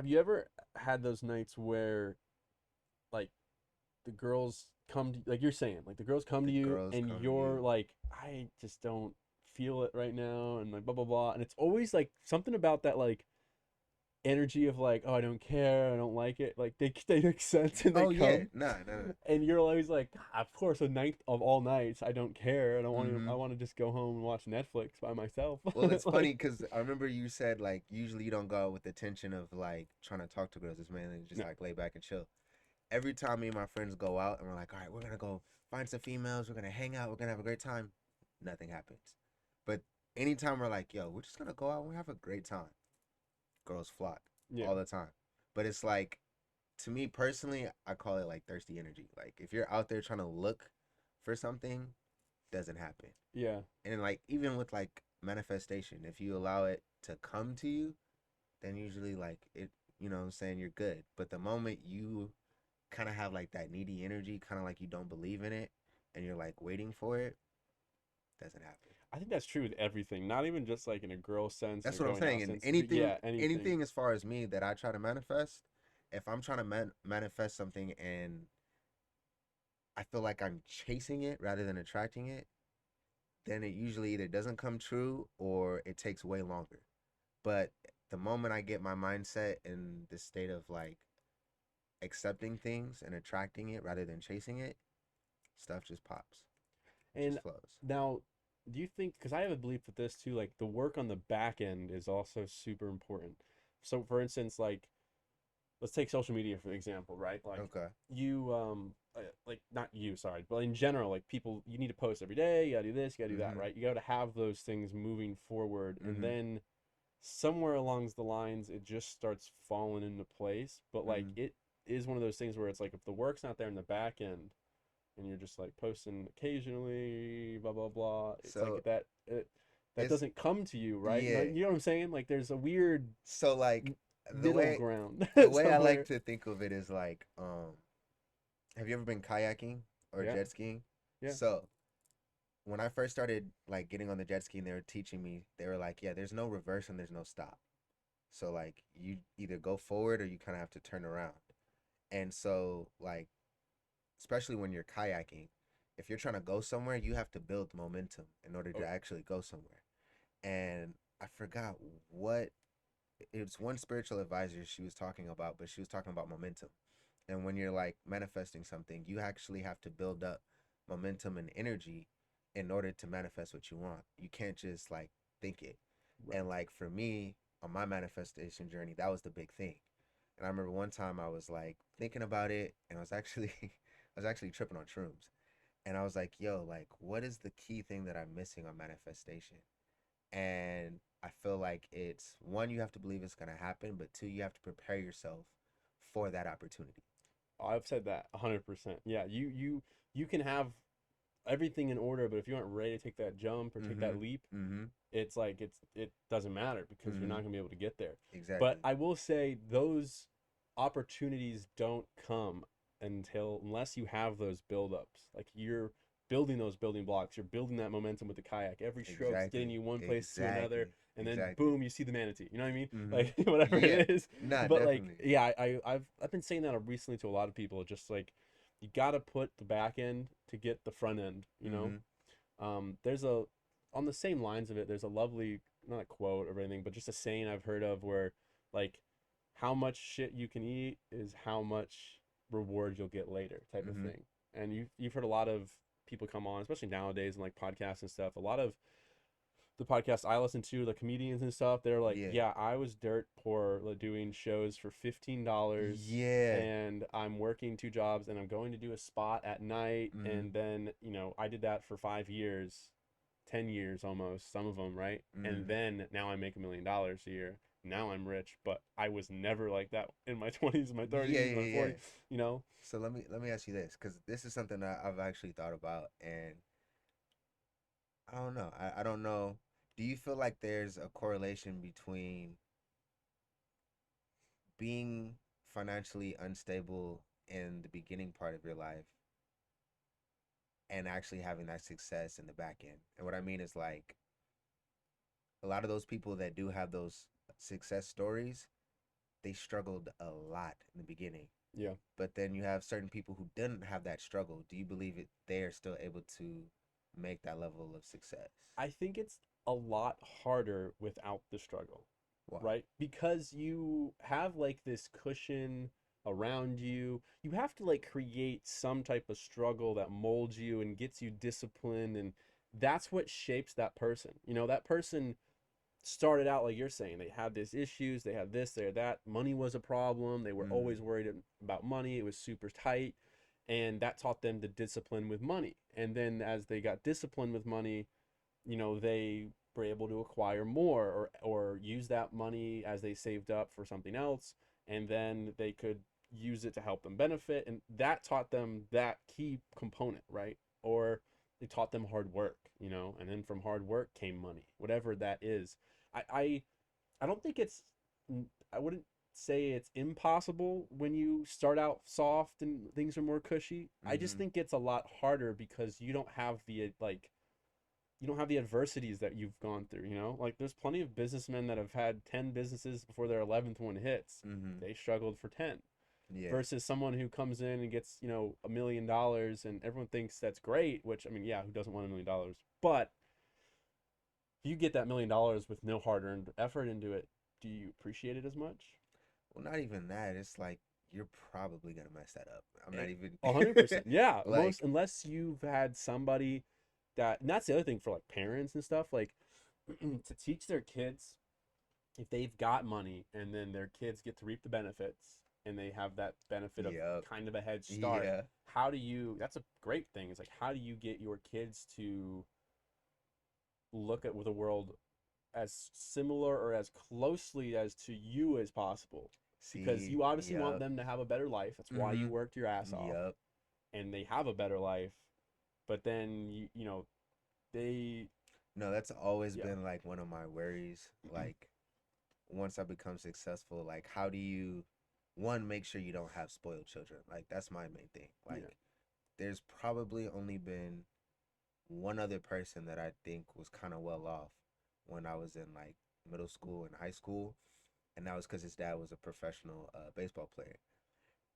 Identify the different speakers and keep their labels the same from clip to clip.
Speaker 1: have you ever had those nights where like the girls come to, like you're saying, like the girls come to
Speaker 2: The
Speaker 1: you
Speaker 2: girls
Speaker 1: and
Speaker 2: come to
Speaker 1: you're
Speaker 2: you.
Speaker 1: like, I just don't feel it right now, and like blah blah blah, and it's always like something about that like energy of like, oh, I don't care, I don't like it. Like they make sense and they
Speaker 2: Oh yeah,
Speaker 1: come,
Speaker 2: nah, nah, nah.
Speaker 1: and you're always like, "Ah, of course, a night of all nights, I don't care. I don't want to.
Speaker 2: Mm-hmm.
Speaker 1: I want to just go home and watch Netflix by myself."
Speaker 2: Well, it's
Speaker 1: Like,
Speaker 2: funny because I remember you said like usually you don't go out with the intention of like trying to talk to girls. It's mainly just
Speaker 1: yeah,
Speaker 2: like lay back and chill. Every time me and my friends go out and we're like, all right, we're gonna go find some females. We're gonna hang out. We're gonna have a great time. Nothing happens. But anytime we're like, yo, we're just gonna go out and have a great time. Girls flock
Speaker 1: yeah,
Speaker 2: all the time. But it's like to me personally, I call it like thirsty energy. Like if you're out there trying to look for something, doesn't happen.
Speaker 1: yeah.
Speaker 2: And like even with like manifestation, if you allow it to come to you, then usually like it, you know what I'm saying, you're good. But the moment you kind of have like that needy energy, kind of like you don't believe in it and you're like waiting for it, doesn't happen.
Speaker 1: I think that's true with everything. Not even just like in a girl sense and
Speaker 2: That's
Speaker 1: a
Speaker 2: what I'm
Speaker 1: going
Speaker 2: saying.
Speaker 1: out
Speaker 2: And
Speaker 1: sense, but yeah, anything.
Speaker 2: anything as far as me that I try to manifest, if I'm trying to manifest something and I feel like I'm chasing it rather than attracting it, then it usually either doesn't come true or it takes way longer. But the moment I get my mindset in this state of like accepting things and attracting it rather than chasing it, stuff just pops. It
Speaker 1: And
Speaker 2: just flows.
Speaker 1: now, do you think? Because I have a belief with this too. Like the work on the back end is also super important. So, for instance, like let's take social media for example, right? Like
Speaker 2: Okay.
Speaker 1: you, like not you, sorry, but in general, like people, you need to post every day. You gotta do this. You gotta do that,
Speaker 2: Mm-hmm.
Speaker 1: right? You gotta have those things moving forward, and
Speaker 2: Mm-hmm.
Speaker 1: then somewhere along the lines, it just starts falling into place. But like
Speaker 2: Mm-hmm.
Speaker 1: it is one of those things where it's like if the work's not there in the back end and you're just like posting occasionally, blah blah blah. It's like
Speaker 2: So
Speaker 1: that
Speaker 2: it's
Speaker 1: doesn't come to you, right?
Speaker 2: yeah.
Speaker 1: You know what I'm saying? Like there's a weird
Speaker 2: So like the
Speaker 1: middle
Speaker 2: way
Speaker 1: ground
Speaker 2: the way I like
Speaker 1: somewhere.
Speaker 2: to think of it is like have you ever been kayaking or
Speaker 1: Yeah,
Speaker 2: jet skiing?
Speaker 1: yeah.
Speaker 2: So when I first started like getting on the jet ski and they were teaching me, they were like, yeah, there's no reverse and there's no stop. So like you either go forward or you kind of have to turn around. And so like especially when you're kayaking, if you're trying to go somewhere, you have to build momentum in order
Speaker 1: Oh,
Speaker 2: to actually go somewhere. And I forgot what it was one spiritual advisor she was talking about, but she was talking about momentum. And when you're like manifesting something, you actually have to build up momentum and energy in order to manifest what you want. You can't just like think it.
Speaker 1: right.
Speaker 2: And like for me, on my manifestation journey, that was the big thing. And I remember one time I was like thinking about it and I was actually I was actually tripping on shrooms. And I was like, yo, like what is the key thing that I'm missing on manifestation? And I feel like it's one, you have to believe it's gonna happen, but two, you have to prepare yourself for that opportunity.
Speaker 1: I've said that 100%. Yeah, you can have everything in order, but if you aren't ready to take that jump or take
Speaker 2: Mm-hmm.
Speaker 1: that leap,
Speaker 2: Mm-hmm.
Speaker 1: it's like it doesn't matter because you're not
Speaker 2: Mm-hmm.
Speaker 1: gonna be able to get there. But
Speaker 2: Exactly.
Speaker 1: I will say those opportunities don't come unless you have those buildups. Like you're building those building blocks. You're building that momentum with the kayak. Every stroke's getting
Speaker 2: Exactly.
Speaker 1: you one place to another,
Speaker 2: Exactly.
Speaker 1: and then
Speaker 2: Exactly.
Speaker 1: boom, you see the manatee. You know what I mean?
Speaker 2: Mm-hmm.
Speaker 1: Like whatever
Speaker 2: Yeah.
Speaker 1: it is.
Speaker 2: Nah,
Speaker 1: But like,
Speaker 2: definitely.
Speaker 1: yeah, I've been saying that recently to a lot of people. Just like you got to put the back end to get the front end. You know,
Speaker 2: Mm-hmm.
Speaker 1: there's a on the same lines of it. There's a lovely not a quote or anything, but just a saying I've heard of where like how much shit you can eat is how much reward you'll get later type of
Speaker 2: Mm-hmm.
Speaker 1: thing. And you've heard a lot of people come on, especially nowadays and like podcasts and stuff. A lot of the podcasts I listen to, the comedians and stuff, they're like,
Speaker 2: Yeah.
Speaker 1: yeah, I was dirt poor like, doing shows for $15
Speaker 2: Yeah.
Speaker 1: and I'm working two jobs and I'm going to do a spot at night.
Speaker 2: Mm-hmm.
Speaker 1: And then, I did that for 5 years, 10 years almost, some of them, right?
Speaker 2: Mm-hmm.
Speaker 1: And then now I make $1 million a year. Now I'm rich, but I was never like that in my 20s, my
Speaker 2: Yeah,
Speaker 1: 30s, my
Speaker 2: yeah, yeah.
Speaker 1: 40s, you know?
Speaker 2: So let me ask you this, because this is something that I've actually thought about, and I don't know. I don't know. Do you feel like there's a correlation between being financially unstable in the beginning part of your life and actually having that success in the back end? And what I mean is like a lot of those people that do have those success stories, they struggled a lot in the beginning.
Speaker 1: Yeah.
Speaker 2: But then you have certain people who didn't have that struggle. Do you believe it? They are still able to make that level of success?
Speaker 1: I think it's a lot harder without the struggle,
Speaker 2: Why?
Speaker 1: right? Because you have like this cushion around you. You have to like create some type of struggle that molds you and gets you disciplined, and that's what shapes that person. You know, that person started out like you're saying, they had these issues, they had this, they had that. Money was a problem. They were
Speaker 2: Mm,
Speaker 1: always worried about money. It was super tight, and that taught them to discipline with money. And then as they got disciplined with money, you know, they were able to acquire more, or use that money as they saved up for something else, and then they could use it to help them benefit, and that taught them that key component, right? Or they taught them hard work, you know, and then from hard work came money, whatever that is. I i, I don't think it's, I wouldn't say it's impossible when you start out soft and things are more cushy. I just
Speaker 2: mm-hmm.
Speaker 1: think it's a lot harder because you don't have the like, you don't have the adversities that you've gone through, you know? Like there's plenty of businessmen that have had 10 businesses before their 11th one hits.
Speaker 2: Mm-hmm.
Speaker 1: They struggled for 10,
Speaker 2: Yeah.
Speaker 1: versus someone who comes in and gets, you know, $1 million and everyone thinks that's great, which I mean, yeah, who doesn't want $1 million? But if you get that $1 million with no hard earned effort into it, do you appreciate it as much?
Speaker 2: Well, not even that. It's like you're probably gonna mess that up. I'm not even
Speaker 1: 100%. Yeah,
Speaker 2: like,
Speaker 1: most, unless you've had somebody that, and that's the other thing for like parents and stuff, like to teach their kids, if they've got money and then their kids get to reap the benefits and they have that benefit of
Speaker 2: yep,
Speaker 1: kind of a head start,
Speaker 2: yeah.
Speaker 1: how do you, that's a great thing. It's like, how do you get your kids to look at the world as similar or as closely as to you as possible? Because
Speaker 2: See,
Speaker 1: you obviously want
Speaker 2: yep.
Speaker 1: them to have a better life. That's why you
Speaker 2: Mm-hmm.
Speaker 1: worked your ass off,
Speaker 2: Yep.
Speaker 1: and they have a better life. But then you know, they,
Speaker 2: No, that's always
Speaker 1: yeah,
Speaker 2: been like one of my worries. Like, once I become successful, like, how do you, one, make sure you don't have spoiled children? Like, that's my main thing.
Speaker 1: yeah,
Speaker 2: Like, there's probably only been one other person that I think was kind of well off when I was in like middle school and high school, and that was because his dad was a professional baseball player,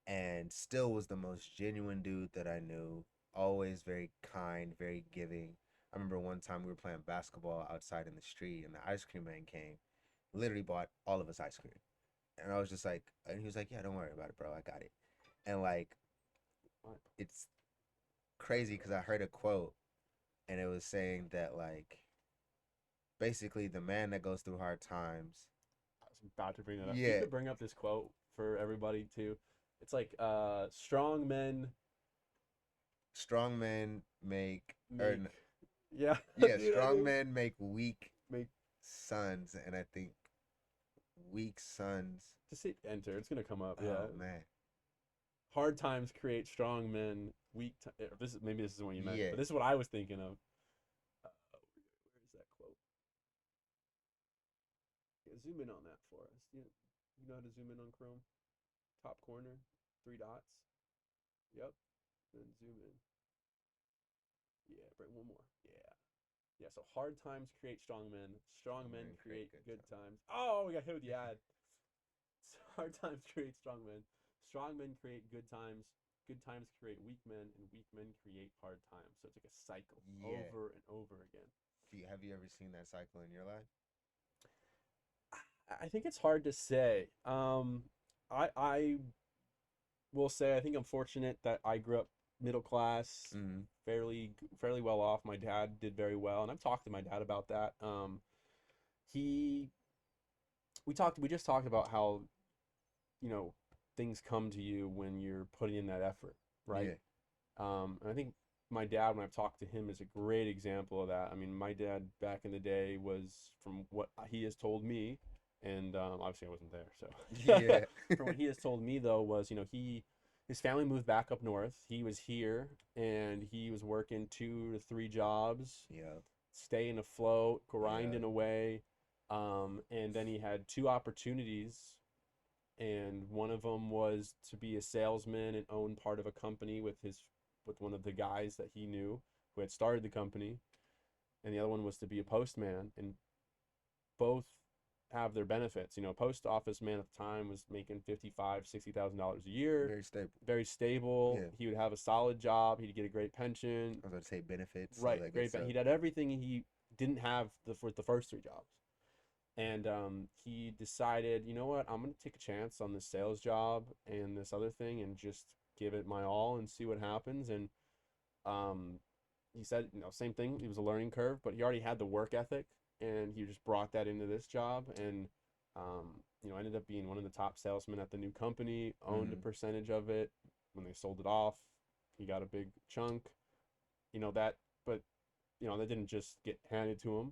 Speaker 2: and still was the most genuine dude that I knew. Always very kind, very giving. I remember one time we were playing basketball outside in the street, and the ice cream man came, literally bought all of us ice cream, and I was just like, and he was like, "Yeah, don't worry about it, bro. I got it." And like, it's crazy because I heard a quote, and it was saying that like basically the man that goes through hard times.
Speaker 1: I was about to bring that up. You
Speaker 2: Yeah,
Speaker 1: could bring up this quote for everybody too. It's like, strong men
Speaker 2: strong men make or
Speaker 1: make, yeah,
Speaker 2: yeah,
Speaker 1: dude, I
Speaker 2: strong
Speaker 1: did
Speaker 2: men make weak
Speaker 1: make,
Speaker 2: sons, and I think weak sons.
Speaker 1: just hit enter. It's gonna come up. Yeah,
Speaker 2: Oh man,
Speaker 1: hard times create strong men. This is, maybe this is what you meant,
Speaker 2: yeah.
Speaker 1: but this is what I was thinking of. Where's that quote? Yeah, zoom in on that for us. You know how to zoom in on Chrome? Top corner, three dots. Yep. Then zoom in. Yeah, bring one more. Yeah. Yeah, so hard times create strong men. Strong men
Speaker 2: Men create
Speaker 1: create
Speaker 2: good
Speaker 1: good
Speaker 2: times.
Speaker 1: times. Oh, we got hit with the ad. Hard times create strong men. Strong men create good times. Good times create weak men, and weak men create hard times. So it's like a cycle
Speaker 2: Yeah.
Speaker 1: over and over again.
Speaker 2: Have you ever seen that cycle in your life?
Speaker 1: I think it's hard to say. I will say I think I'm fortunate that I grew up middle class,
Speaker 2: Mm-hmm.
Speaker 1: fairly well off. My dad did very well, and I've talked to my dad about that. He we just talked about how, you know, things come to you when you're putting in that effort, right?
Speaker 2: Yeah.
Speaker 1: And I think my dad, when I've talked to him, is a great example of that. I mean, my dad back in the day was, from what he has told me, and obviously I wasn't there, so
Speaker 2: Yeah.
Speaker 1: from what he has told me though was, you know, his family moved back up north. He was here and he was working 2 to 3 jobs,
Speaker 2: Yeah.
Speaker 1: staying afloat,
Speaker 2: Yeah.
Speaker 1: grinding away. And then he had two opportunities, and one of them was to be a salesman and own part of a company with one of the guys that he knew who had started the company, and the other one was to be a postman. And both have their benefits. You know, a post office man at the time was making $55,000-$60,000 a year,
Speaker 2: Very stable.
Speaker 1: very stable.
Speaker 2: Yeah.
Speaker 1: He would have a solid job. He'd get a great pension.
Speaker 2: I was going to say benefits, all
Speaker 1: Right,
Speaker 2: that good
Speaker 1: great.
Speaker 2: stuff.
Speaker 1: He'd had everything he didn't have for the first three jobs. And he decided, you know what, I'm gonna take a chance on this sales job and this other thing and just give it my all and see what happens. And um, he said, you know, same thing. It was a learning curve, but he already had the work ethic, and he just brought that into this job. And you know, ended up being one of the top salesmen at the new company. Owned a
Speaker 2: Mm-hmm.
Speaker 1: percentage of it. When they sold it off, he got a big chunk. You know that, but you know that didn't just get handed to him.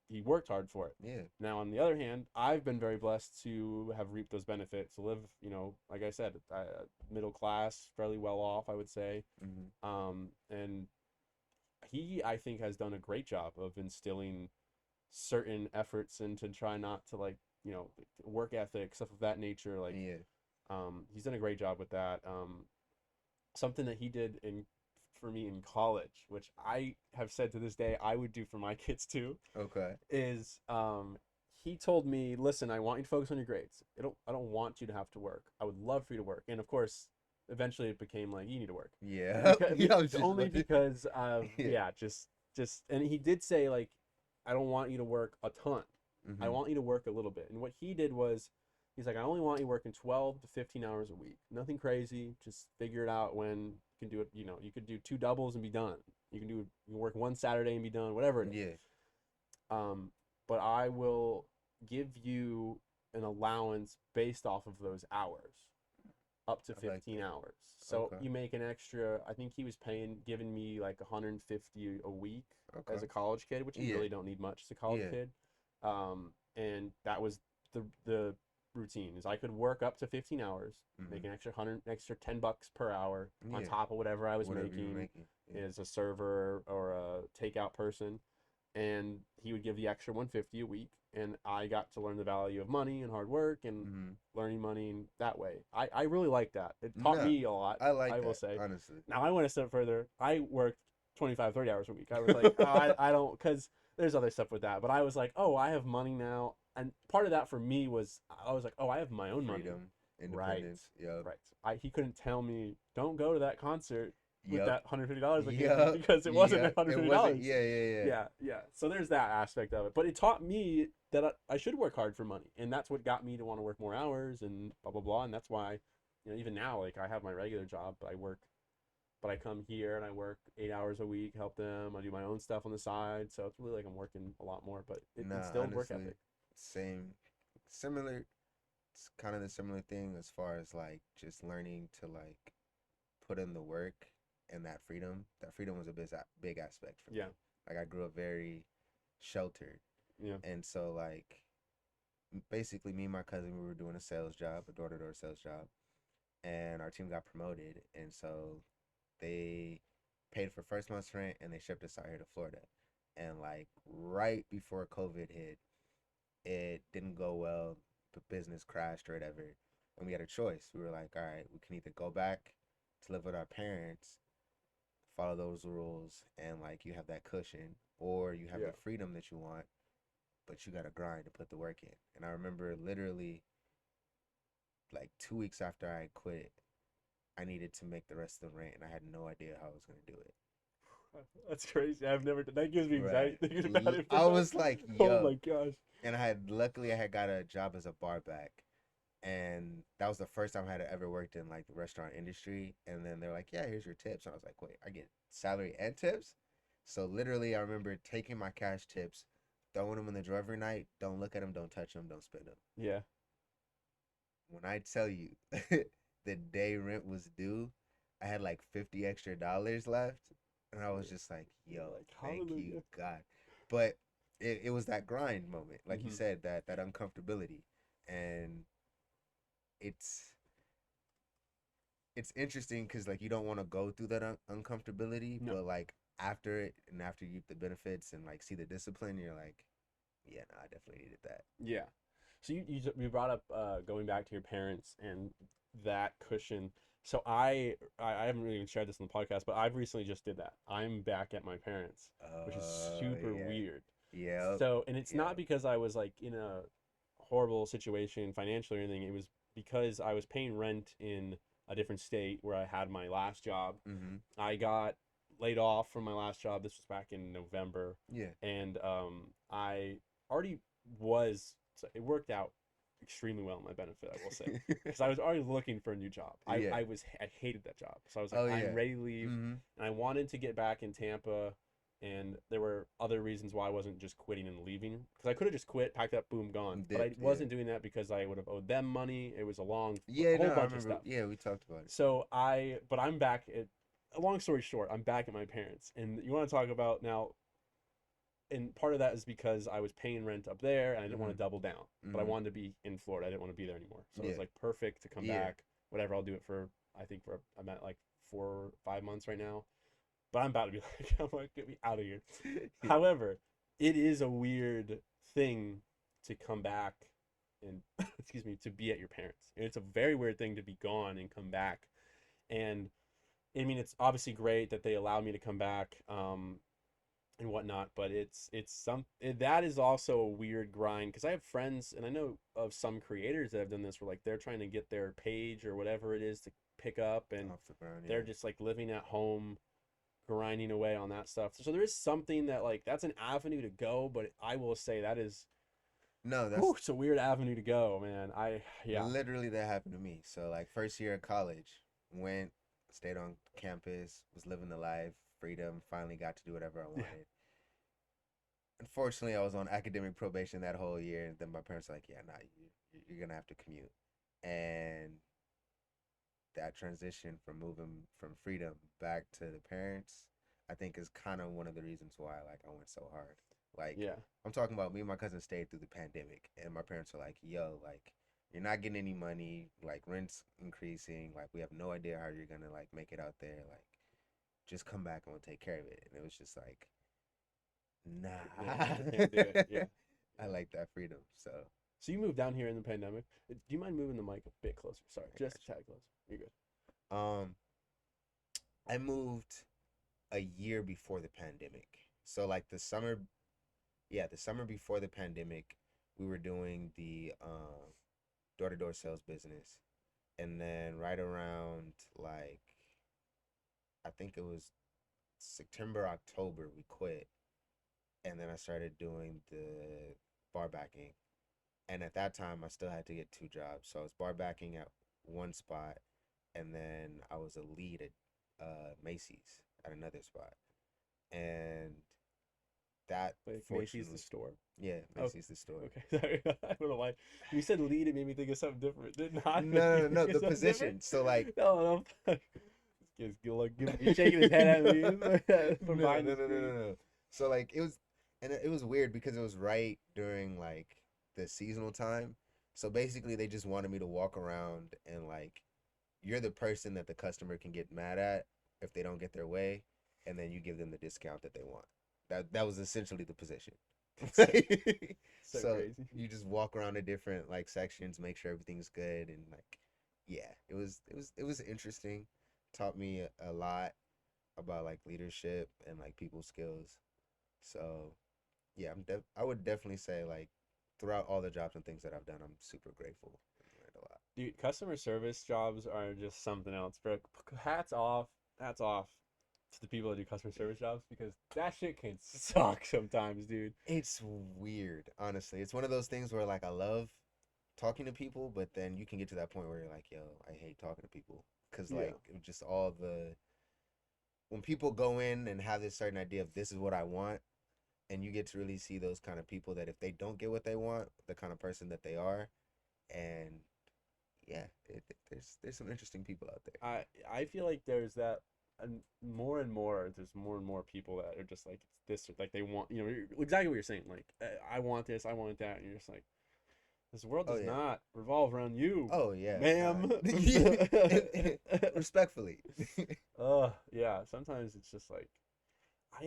Speaker 1: He worked hard for it.
Speaker 2: Yeah.
Speaker 1: Now, on the other hand, I've been very blessed to have reaped those benefits, to live, you know, like I said, middle class, fairly well off, I would say.
Speaker 2: Mm-hmm.
Speaker 1: And he, I think, has done a great job of instilling certain efforts and to try not to, like, you know, work ethic, stuff of that nature. Like,
Speaker 2: Yeah.
Speaker 1: he's done a great job with that. Something that he did for me in college, which I have said to this day I would do for my kids too,
Speaker 2: Okay.
Speaker 1: is he told me, listen, I want you to focus on your grades. I don't want you to have to work. I would love for you to work. And of course, eventually it became like, you need to work.
Speaker 2: Yeah. Yeah. I was just
Speaker 1: Only
Speaker 2: wondering.
Speaker 1: because of
Speaker 2: Yeah.
Speaker 1: yeah, just and he did say, like, I don't want you to work a ton. I
Speaker 2: Mm-hmm.
Speaker 1: want you to work a little bit. And what he did was, he's like, I only want you working 12 to 15 hours a week. Nothing crazy. Just figure it out when you can do it. You know, you could do two doubles and be done. You can work one Saturday and be done, whatever it is.
Speaker 2: Yeah.
Speaker 1: Um, but I will give you an allowance based off of those hours, up to
Speaker 2: I like
Speaker 1: 15
Speaker 2: that.
Speaker 1: hours. So
Speaker 2: Okay.
Speaker 1: you make an extra, I think he was giving me like 150 a week as
Speaker 2: Okay.
Speaker 1: a college kid, which you
Speaker 2: Yeah.
Speaker 1: really don't need much as a college
Speaker 2: Yeah.
Speaker 1: kid. And that was the routine, is I could work up to 15 hours, make
Speaker 2: Mm-hmm.
Speaker 1: an extra $10 per hour on
Speaker 2: Yeah.
Speaker 1: top of whatever I was
Speaker 2: Whatever you were
Speaker 1: making
Speaker 2: making. Yeah.
Speaker 1: as a server or a takeout person. And he would give the extra 150 a week, and I got to learn the value of money and hard work and
Speaker 2: Mm-hmm.
Speaker 1: learning money in that way. I really like that. It taught
Speaker 2: No,
Speaker 1: me a lot,
Speaker 2: I like
Speaker 1: I will
Speaker 2: that,
Speaker 1: say.
Speaker 2: honestly.
Speaker 1: Now I went a step further. I worked 25, 30 hours a week. I was like, oh, I don't, because there's other stuff with that. But I was like, oh, I have money now. And part of that for me was, I was like, oh, I have my own money.
Speaker 2: Freedom,
Speaker 1: Right.
Speaker 2: independence. Yep.
Speaker 1: Right. He couldn't tell me, don't go to that concert with
Speaker 2: Yep.
Speaker 1: that $150 I gave you,
Speaker 2: Yep.
Speaker 1: because it wasn't
Speaker 2: Yep. It wasn't.
Speaker 1: $150.
Speaker 2: Yeah. Yeah. Yeah.
Speaker 1: Yeah. So there's that aspect of it. But it taught me that I should work hard for money. And that's what got me to want to work more hours and blah, blah, blah. And that's why, you know, even now, like, I have my regular job, but I come here and I work 8 hours a week, help them. I do my own stuff on the side. So it's really like I'm working a lot more, but it
Speaker 2: Nah,
Speaker 1: instilled work
Speaker 2: honestly,
Speaker 1: ethic.
Speaker 2: same, similar. It's kind of the similar thing as far as like just learning to like put in the work and that freedom. That freedom was a big aspect for me.
Speaker 1: Yeah.
Speaker 2: Like I grew up very sheltered,
Speaker 1: Yeah.
Speaker 2: and so like basically me and my cousin we were doing a sales job, a door-to-door sales job, and our team got promoted, and so they paid for first month's rent and they shipped us out here to Florida. And like right before COVID hit, it didn't go well. The business crashed or whatever. And we had a choice. We were like, all right, we can either go back to live with our parents, follow those rules, and like you have that cushion, or you have
Speaker 1: Yeah.
Speaker 2: the freedom that you want, but you gotta grind to put the work in. And I remember literally like 2 weeks after I quit, I needed to make the rest of the rent, and I had no idea how I was gonna do it.
Speaker 1: That's crazy. I've never done that. Gives me anxiety
Speaker 2: Right.
Speaker 1: thinking about it.
Speaker 2: I was like,
Speaker 1: Oh my
Speaker 2: yo.
Speaker 1: gosh.
Speaker 2: And luckily I had got a job as a bar back. And that was the first time I had ever worked in like the restaurant industry. And then they're like, yeah, here's your tips. And I was like, wait, I get salary and tips? So literally I remember taking my cash tips, throwing them in the drawer every night. Don't look at them, don't touch them, don't spend them.
Speaker 1: Yeah.
Speaker 2: When I tell you the day rent was due, I had like 50 extra dollars left. And I was just like, yo,
Speaker 1: Like,
Speaker 2: thank you,
Speaker 1: hallelujah.
Speaker 2: God. But it was that grind moment, like you
Speaker 1: Mhm.
Speaker 2: said, that uncomfortability. And it's it's interesting because like you don't want to go through that uncomfortability,
Speaker 1: No.
Speaker 2: but like after it and after you get the benefits and like see the discipline, you're like, yeah, no, I definitely needed that.
Speaker 1: Yeah. So you brought up going back to your parents and that cushion. So I haven't really even shared this on the podcast, but I've recently just did that. I'm back at my parents, which is super
Speaker 2: Yeah.
Speaker 1: weird.
Speaker 2: Yep.
Speaker 1: So, and it's not
Speaker 2: Yep.
Speaker 1: because I was like in a horrible situation financially or anything. It was because I was paying rent in a different state where I had my last job.
Speaker 2: Mhm.
Speaker 1: I got laid off from my last job. This was back in November,
Speaker 2: Yeah.
Speaker 1: and I already was. So it worked out extremely well in my benefit, I will say, because I was already looking for a new job.
Speaker 2: Yeah.
Speaker 1: I hated that job, so I was like,
Speaker 2: Oh
Speaker 1: I'm
Speaker 2: yeah.
Speaker 1: ready to leave,
Speaker 2: Mhm.
Speaker 1: and I wanted to get back in Tampa. And there were other reasons why I wasn't just quitting and leaving, because I could have just quit, packed up, boom, gone. But I
Speaker 2: Dipped. Yeah.
Speaker 1: wasn't doing that because I would have owed them money. It was
Speaker 2: Yeah.
Speaker 1: a
Speaker 2: No,
Speaker 1: whole
Speaker 2: I
Speaker 1: bunch of
Speaker 2: remember.
Speaker 1: stuff.
Speaker 2: Yeah, we talked about it.
Speaker 1: So but I'm back at, a long story short, I'm back at my parents. And you want to talk about now, and part of that is because I was paying rent up there and I didn't want
Speaker 2: Mhm.
Speaker 1: to double down, but I
Speaker 2: Mhm.
Speaker 1: wanted to be in Florida. I didn't want to be there anymore. So it was
Speaker 2: Yeah.
Speaker 1: like perfect to come
Speaker 2: Yeah.
Speaker 1: back. Whatever, I'll do it for, I think I'm at like 4 or 5 months right now. But I'm about to be like, I'm like, get me out of here. However, it is a weird thing to come back and, excuse me, to be at your parents. And it's a very weird thing to be gone and come back. And I mean, it's obviously great that they allowed me to come back, and whatnot, but that is also a weird grind, because I have friends and I know of some creators that have done this where like they're trying to get their page or whatever it is to pick up, and
Speaker 2: Off the ground.
Speaker 1: they're
Speaker 2: Yeah.
Speaker 1: just like living at home, grinding away on that stuff. So there is something that, like, that's an avenue to go, but I will say that is,
Speaker 2: No,
Speaker 1: whew,
Speaker 2: that's
Speaker 1: it's a weird avenue to go, man. Yeah.
Speaker 2: literally that happened to me. So like first year of college, went, stayed on campus, was living the life, freedom, finally got to do whatever I
Speaker 1: Yeah.
Speaker 2: wanted. Unfortunately, I was on academic probation that whole year, and then my parents were like, "Yeah, nah, you're gonna have to commute." And that transition from moving from freedom back to the parents, I think is kind of one of the reasons why like I went so hard. Like
Speaker 1: Yeah.
Speaker 2: I'm talking about me and my cousin stayed through the pandemic, and my parents were like, "Yo, like you're not getting any money, like rent's increasing, like we have no idea how you're gonna like make it out there, like just come back and we'll take care of it." And it was just like,
Speaker 1: Yeah,
Speaker 2: nah.
Speaker 1: I can't do it. Yeah.
Speaker 2: I
Speaker 1: Yeah.
Speaker 2: like that freedom. So
Speaker 1: So you moved down here in the pandemic. Do you mind moving the mic a bit closer? Sorry,
Speaker 2: I
Speaker 1: just
Speaker 2: got
Speaker 1: a tad closer. You're good.
Speaker 2: you. I moved a year before the pandemic. So like the summer, yeah, the summer before the pandemic, we were doing the door-to-door sales business. And then right around like I think it was September, October, we quit. And then I started doing the bar backing. And at that time I still had to get two jobs. So I was bar backing at one spot, and then I was a lead at Macy's at another spot. And that
Speaker 1: Like Macy's the
Speaker 2: fortunately,
Speaker 1: store.
Speaker 2: yeah,
Speaker 1: Oh,
Speaker 2: Macy's the store.
Speaker 1: okay. Sorry, I don't know why. When you said lead, it made me think of something different. Did not
Speaker 2: No,
Speaker 1: make
Speaker 2: no,
Speaker 1: you
Speaker 2: no, no,
Speaker 1: think of
Speaker 2: the
Speaker 1: something different?
Speaker 2: position. So like,
Speaker 1: No, no. This kid's he's shaking his head at me from
Speaker 2: no,
Speaker 1: behind
Speaker 2: no,
Speaker 1: the
Speaker 2: no, no, no,
Speaker 1: screen.
Speaker 2: no. So like it was, and it was weird because it was right during like the seasonal time. So basically, they just wanted me to walk around and like, you're the person that the customer can get mad at if they don't get their way, and then you give them the discount that they want. That was essentially the position.
Speaker 1: That's so, so
Speaker 2: So
Speaker 1: crazy.
Speaker 2: you just walk around the different like sections, make sure everything's good, and like, yeah, it was interesting. Taught me a lot about like leadership and like people skills. So yeah, I would definitely say like throughout all the jobs and things that I've done, I'm super grateful and learned a lot.
Speaker 1: Dude, customer service jobs are just something else, bro. Hats off. Hats off to the people that do customer service jobs, because that shit can suck sometimes, dude.
Speaker 2: It's weird, honestly. It's one of those things where like I love talking to people, but then you can get to that point where you're like, yo, I hate talking to people. Cause
Speaker 1: Yeah.
Speaker 2: like it just all the when people go in and have this certain idea of this is what I want, and you get to really see those kind of people that if they don't get what they want, the kind of person that they are, and yeah, there's some interesting people out there.
Speaker 1: I feel like there's that, and more and more there's more and more people that are just like, it's this, like they want, exactly what you're saying, like, I want this, I want that, and you're just like, this world
Speaker 2: Oh
Speaker 1: does
Speaker 2: yeah.
Speaker 1: not revolve around you,
Speaker 2: Oh yeah. Nah.
Speaker 1: ma'am.
Speaker 2: Respectfully.
Speaker 1: Yeah, sometimes it's just like, I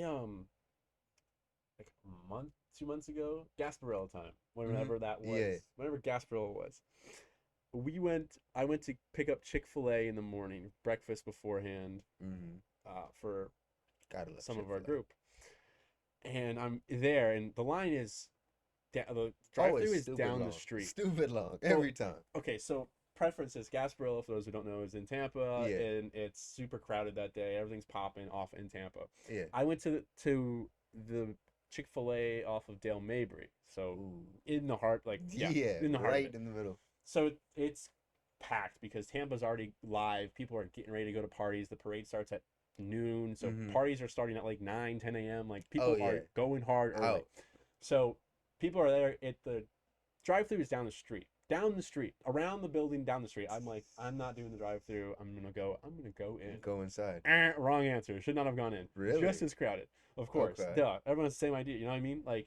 Speaker 1: like a month 2 months ago, Gasparilla time,
Speaker 2: Hmm.
Speaker 1: whenever that was,
Speaker 2: Yeah.
Speaker 1: whenever Gasparilla was, I went to pick up Chick-fil-A in the morning, breakfast beforehand,
Speaker 2: Hmm.
Speaker 1: for
Speaker 2: Gotta love
Speaker 1: some of our
Speaker 2: Chick-fil-A.
Speaker 1: group. and I'm there, and the line is the
Speaker 2: Always
Speaker 1: drive-through is
Speaker 2: stupid
Speaker 1: down the
Speaker 2: long.
Speaker 1: street.
Speaker 2: Stupid long
Speaker 1: Well,
Speaker 2: every time.
Speaker 1: okay, so preferences. Gasparilla, for those who don't know, is in Tampa,
Speaker 2: Yeah,
Speaker 1: and it's super crowded that day. Everything's popping off in Tampa.
Speaker 2: yeah.
Speaker 1: I went to the Chick-fil-A off of Dale Mabry, so
Speaker 2: Ooh.
Speaker 1: in the heart, like yeah,
Speaker 2: Yeah,
Speaker 1: in the heart of
Speaker 2: right
Speaker 1: it.
Speaker 2: in the middle.
Speaker 1: So it's packed because Tampa's already live. People are getting ready to go to parties. The parade starts at noon, so
Speaker 2: Hmm.
Speaker 1: parties are starting at like 9, 10 a.m. Like
Speaker 2: Oh
Speaker 1: people
Speaker 2: yeah,
Speaker 1: are going hard early.
Speaker 2: out.
Speaker 1: So people are there at the drive-through is down the street, around the building, down the street. I'm like, I'm not doing the drive-through. I'm gonna go in.
Speaker 2: Go inside.
Speaker 1: Wrong answer. Should not have gone in. Just
Speaker 2: Really?
Speaker 1: as crowded. Of course.
Speaker 2: Okay.
Speaker 1: Duh. Everyone has the same idea. You know what I mean? Like,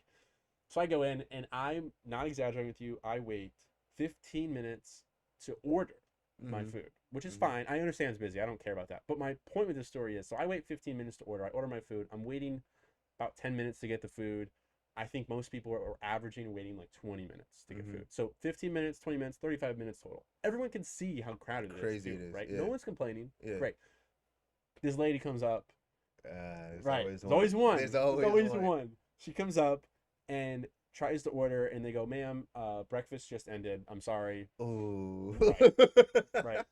Speaker 1: so I go in and I'm not exaggerating with you. I wait 15 minutes to order my
Speaker 2: Hmm.
Speaker 1: food, which is
Speaker 2: Hmm.
Speaker 1: fine. I understand it's busy. I don't care about that. But my point with this story is so I wait 15 minutes to order. I order my food. I'm waiting about 10 minutes to get the food. I think most people are averaging waiting like 20 minutes to get
Speaker 2: Hmm.
Speaker 1: food. So 15 minutes, 20 minutes, 35 minutes total. Everyone can see how crowded it is,
Speaker 2: Crazy
Speaker 1: too,
Speaker 2: it is.
Speaker 1: right? No
Speaker 2: Yeah,
Speaker 1: one's complaining.
Speaker 2: yeah.
Speaker 1: Great. This lady comes up.
Speaker 2: There's
Speaker 1: Right.
Speaker 2: always
Speaker 1: There's
Speaker 2: one.
Speaker 1: always one.
Speaker 2: There's
Speaker 1: There's
Speaker 2: always
Speaker 1: always
Speaker 2: one.
Speaker 1: one. She comes up and tries to order, and they go, "Ma'am, breakfast just ended. I'm sorry."
Speaker 2: Ooh.
Speaker 1: Right.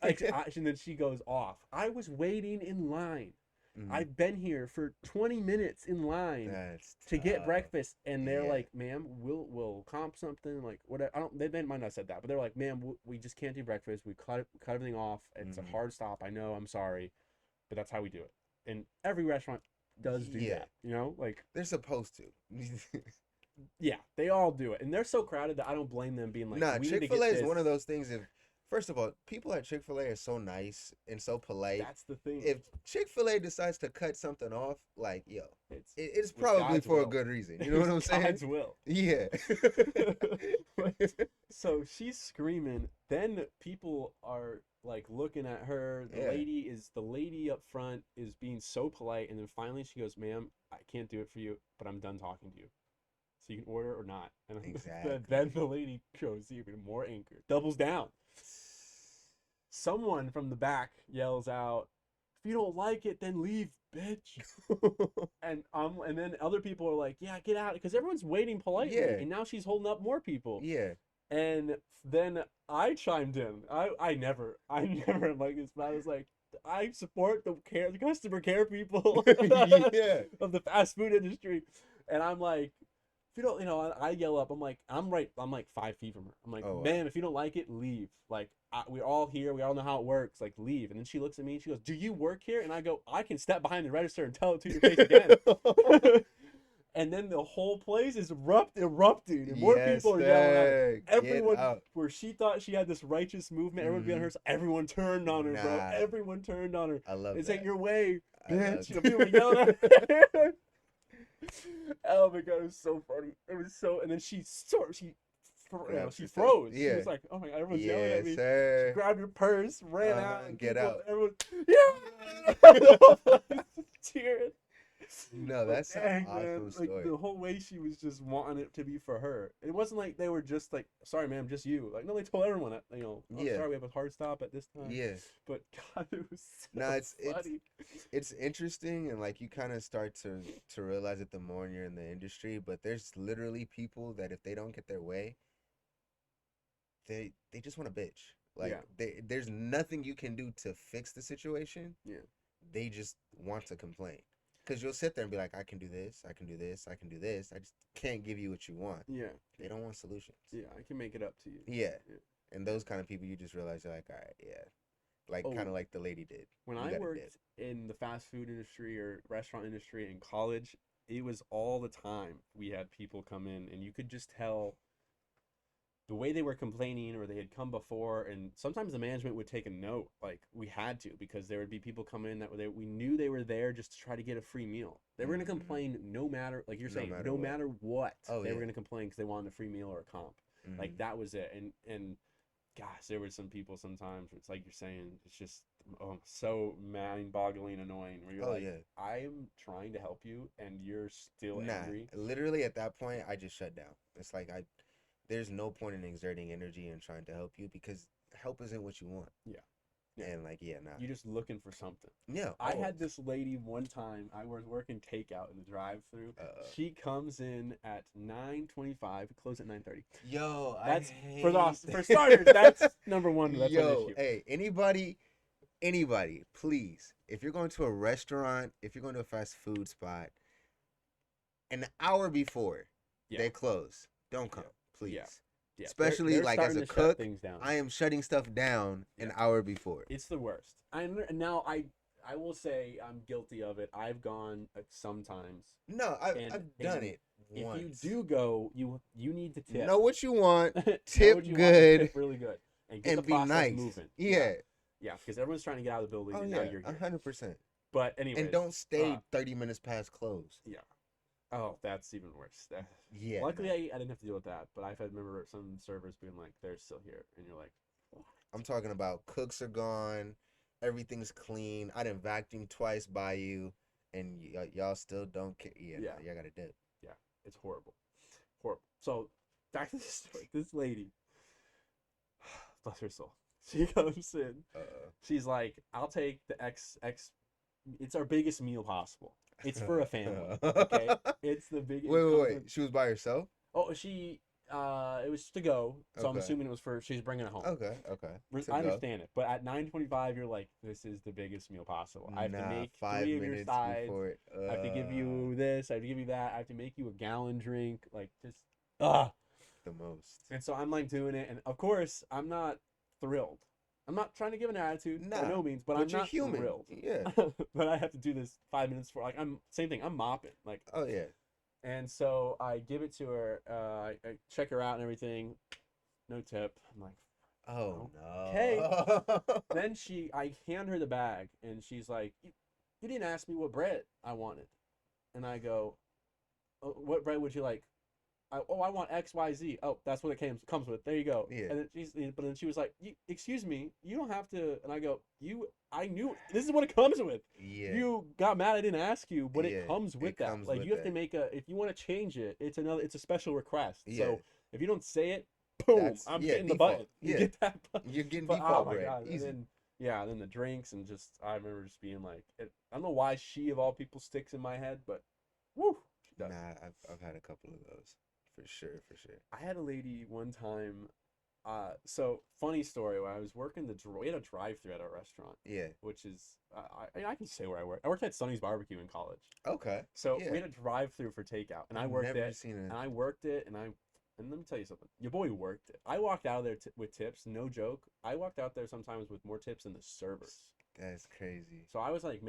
Speaker 1: Right. Right. And then she goes off. I was waiting in line.
Speaker 2: Mhm.
Speaker 1: I've been here for 20 minutes in line
Speaker 2: That's
Speaker 1: to get
Speaker 2: tough.
Speaker 1: breakfast, and they're
Speaker 2: Yeah.
Speaker 1: like, "Ma'am, we'll comp something like whatever." I don't. They might not have said that, but they're like, "Ma'am, we just can't do breakfast. We cut everything off. It's a
Speaker 2: Hmm.
Speaker 1: hard stop. I know. I'm sorry, but that's how we do it." And every restaurant does do
Speaker 2: Yeah.
Speaker 1: that. You know, like
Speaker 2: They're supposed to.
Speaker 1: yeah, they all do it, and they're so crowded that I don't blame them being like,
Speaker 2: Nah,
Speaker 1: "We need to
Speaker 2: Chick-fil-A
Speaker 1: get
Speaker 2: is
Speaker 1: this."
Speaker 2: one of those things. If first of all, people at Chick-fil-A are so nice and so polite.
Speaker 1: That's the thing.
Speaker 2: If Chick-fil-A decides to cut something off, like yo,
Speaker 1: It's
Speaker 2: it's
Speaker 1: it's
Speaker 2: probably
Speaker 1: God's
Speaker 2: for a
Speaker 1: will.
Speaker 2: good reason. You know what I'm
Speaker 1: It's
Speaker 2: saying?
Speaker 1: God's will.
Speaker 2: Yeah.
Speaker 1: So she's screaming. Then people are like looking at her.
Speaker 2: Yeah.
Speaker 1: The lady up front is being so polite, and then finally she goes, "Ma'am, I can't do it for you, but I'm done talking to you. So you can order or not." And then
Speaker 2: Exactly.
Speaker 1: the lady goes even more angry, doubles down. Someone from the back yells out, "If you don't like it, then leave, bitch." And then other people are like, "Yeah, get out," because everyone's waiting politely,
Speaker 2: Yeah.
Speaker 1: and now she's holding up more people.
Speaker 2: Yeah.
Speaker 1: And then I chimed in. I never am like this, but I was like, I support the customer care people
Speaker 2: Yeah.
Speaker 1: of the fast food industry, and I'm like, if you don't, I yell up. I'm like, I'm like 5 feet from her. I'm like,
Speaker 2: Oh wow.
Speaker 1: "Ma'am, if you don't like it, leave. Like, we're all here. We all know how it works. Like, leave." And then she looks at me and she goes, "Do you work here?" And I go, "I can step behind the register and tell it to your face again." And then the whole place is erupted, and more
Speaker 2: Yes,
Speaker 1: people are yelling at her.
Speaker 2: sir. Get
Speaker 1: Everyone,
Speaker 2: out.
Speaker 1: where she thought she had this righteous movement, everyone be on
Speaker 2: Mhm.
Speaker 1: her side. Everyone turned on her, bro.
Speaker 2: Nah,
Speaker 1: Everyone turned on her.
Speaker 2: I love
Speaker 1: It's like
Speaker 2: that.
Speaker 1: your way,
Speaker 2: I love
Speaker 1: bitch. People were yelling at her. Oh my god, it was so funny. It was so, and then
Speaker 2: Grabs
Speaker 1: she
Speaker 2: her stuff.
Speaker 1: froze. She
Speaker 2: Yeah.
Speaker 1: was like, "Oh my god, everyone's yelling at
Speaker 2: Yes,
Speaker 1: me." She
Speaker 2: sir.
Speaker 1: grabbed her purse, ran out, and
Speaker 2: Get
Speaker 1: people,
Speaker 2: out.
Speaker 1: everyone, yeah, the whole place is cheering.
Speaker 2: No,
Speaker 1: But
Speaker 2: that's an
Speaker 1: dang, man,
Speaker 2: awesome
Speaker 1: like
Speaker 2: story.
Speaker 1: the whole way she was just wanting it to be for her. It wasn't like they were just like, "Sorry, ma'am, just you." Like, no, they told everyone that, "Oh,
Speaker 2: Yeah.
Speaker 1: sorry, we have a hard stop at this time."
Speaker 2: Yeah.
Speaker 1: But God, it was
Speaker 2: No,
Speaker 1: so
Speaker 2: it's
Speaker 1: funny.
Speaker 2: it's interesting, and like you kind of start to realize it the more you're in the industry, but there's literally people that if they don't get their way, they just want to bitch. Like
Speaker 1: Yeah,
Speaker 2: there's nothing you can do to fix the situation.
Speaker 1: yeah,
Speaker 2: They just want to complain. Cause you'll sit there and be like, I can do this, I can do this, I can do this. I just can't give you what you want.
Speaker 1: yeah,
Speaker 2: They don't want solutions.
Speaker 1: yeah. I can make it up to you.
Speaker 2: Yeah.
Speaker 1: Yeah.
Speaker 2: And those kind of people, you just realize you're like, all right, yeah. Like kind
Speaker 1: Oh,
Speaker 2: of like the lady did.
Speaker 1: when
Speaker 2: You
Speaker 1: I
Speaker 2: got it
Speaker 1: worked in the fast food industry or restaurant industry in college, it was all the time we had people come in, and you could just tell the way they were complaining or they had come before, and sometimes the management would take a note, like we had to, because there would be people come in that we knew they were there just to try to get a free meal. They were going to
Speaker 2: Mhm.
Speaker 1: complain no matter, like you're
Speaker 2: No
Speaker 1: saying,
Speaker 2: matter
Speaker 1: no
Speaker 2: what.
Speaker 1: matter what.
Speaker 2: Oh,
Speaker 1: They were
Speaker 2: yeah.
Speaker 1: going to complain because they wanted a free meal or a comp. Like
Speaker 2: Hmm.
Speaker 1: that was it. And gosh, there were some people sometimes where it's like you're saying, it's just so mind-boggling annoying, where you're
Speaker 2: Oh,
Speaker 1: like,
Speaker 2: yeah.
Speaker 1: I'm trying to help you and you're still
Speaker 2: Nah,
Speaker 1: angry.
Speaker 2: literally at that point, I just shut down. It's like there's no point in exerting energy and trying to help you because help isn't what you want.
Speaker 1: Yeah. Yeah.
Speaker 2: And like, yeah, nah.
Speaker 1: You're just looking for something.
Speaker 2: Yeah.
Speaker 1: I
Speaker 2: Oh.
Speaker 1: had this lady one time. I was working takeout in the drive-through. She comes in at 9:25. Close at 9:30.
Speaker 2: Yo,
Speaker 1: That's
Speaker 2: I hate
Speaker 1: for starters. That's number one. That's one
Speaker 2: Yo,
Speaker 1: issue.
Speaker 2: hey, anybody, please, if you're going to a restaurant, if you're going to a fast food spot, an hour before
Speaker 1: Yeah.
Speaker 2: they close, don't come,
Speaker 1: Yeah.
Speaker 2: please.
Speaker 1: Yeah. Yeah.
Speaker 2: Especially
Speaker 1: they're
Speaker 2: like as
Speaker 1: starting
Speaker 2: a
Speaker 1: to shut
Speaker 2: cook,
Speaker 1: things down.
Speaker 2: I am shutting stuff down an hour before.
Speaker 1: It's the worst. And now I will say I'm guilty of it. I've gone sometimes.
Speaker 2: No, I've done it once.
Speaker 1: If you do go, you need to tip.
Speaker 2: Know what you want,
Speaker 1: Know
Speaker 2: tip
Speaker 1: what you
Speaker 2: good,
Speaker 1: want, tip really good, and get the
Speaker 2: be
Speaker 1: process
Speaker 2: nice.
Speaker 1: moving.
Speaker 2: Yeah.
Speaker 1: Yeah, because everyone's trying to get out of the building,
Speaker 2: Oh
Speaker 1: and
Speaker 2: yeah,
Speaker 1: now you're here.
Speaker 2: 100%.
Speaker 1: But anyway,
Speaker 2: And don't stay 30 minutes past close.
Speaker 1: Yeah. Oh, that's even worse.
Speaker 2: Yeah.
Speaker 1: Luckily,
Speaker 2: no.
Speaker 1: I didn't have to deal with that, but I've had remember some servers being like, "They're still here," and you're like, "What?"
Speaker 2: I'm talking about cooks are gone, everything's clean. I done vacuumed twice by you, and y'all still don't care. Yeah,
Speaker 1: Yeah.
Speaker 2: No, y'all gotta dip.
Speaker 1: Yeah, it's horrible, horrible. So back to the story. This lady, bless her soul, she comes in. She's like, "I'll take the X. It's our biggest meal possible. It's for a family. Okay, it's the biggest."
Speaker 2: Wait. She was by herself?
Speaker 1: Oh, she. It was to go, so I'm
Speaker 2: Okay.
Speaker 1: assuming it was for she's bringing it home.
Speaker 2: Okay.
Speaker 1: I understand it, but at 9:25, you're like, "This is the biggest meal possible. I have to make
Speaker 2: 5
Speaker 1: 3 of your
Speaker 2: minutes
Speaker 1: sides.
Speaker 2: before it.
Speaker 1: I have to give you this. I have to give you that. I have to make you a gallon drink. Like just ah."
Speaker 2: The most.
Speaker 1: And so I'm like doing it, and of course I'm not thrilled. I'm not trying to give an attitude by no means, but I'm
Speaker 2: you're
Speaker 1: not
Speaker 2: human.
Speaker 1: thrilled.
Speaker 2: Yeah.
Speaker 1: But I have to do this 5 minutes for like same thing. I'm mopping like.
Speaker 2: Oh yeah.
Speaker 1: And so I give it to her. I check her out and everything. No tip. I'm like,
Speaker 2: oh no.
Speaker 1: Okay. Then I hand her the bag, and she's like, "You didn't ask me what bread I wanted." And I go, "Oh, what bread would you like?" I want XYZ. Oh, that's what it comes with. There you go.
Speaker 2: Yeah.
Speaker 1: And then she was like, "Excuse me, you don't have to." And I go, I knew this is what it comes with.
Speaker 2: Yeah.
Speaker 1: You got mad I didn't ask you, but it comes with that.
Speaker 2: Comes
Speaker 1: like
Speaker 2: with
Speaker 1: you have
Speaker 2: that.
Speaker 1: to make if you want to change it, it's a special request.
Speaker 2: Yeah.
Speaker 1: So if you don't say it, boom, I'm hitting the
Speaker 2: default.
Speaker 1: button.
Speaker 2: Yeah.
Speaker 1: You get that button.
Speaker 2: You're getting
Speaker 1: But,
Speaker 2: default
Speaker 1: oh my
Speaker 2: bread.
Speaker 1: God.
Speaker 2: Easy.
Speaker 1: And then the drinks and just I remember just being like, I don't know why she of all people sticks in my head, but woo, she does.
Speaker 2: Nah, I've had a couple of those. For sure.
Speaker 1: I had a lady one time. So funny story. When I was working we had a drive-through at our restaurant.
Speaker 2: Yeah.
Speaker 1: Which is I can say where I worked. I worked at Sonny's Barbecue in college.
Speaker 2: Okay.
Speaker 1: So
Speaker 2: yeah.
Speaker 1: we had a drive-through for takeout, and I
Speaker 2: I've
Speaker 1: worked
Speaker 2: never
Speaker 1: it.
Speaker 2: seen it.
Speaker 1: And I worked it, and let me tell you something. Your boy worked it. I walked out of there with tips. No joke. I walked out there sometimes with more tips than the servers.
Speaker 2: That's crazy.
Speaker 1: So I was like,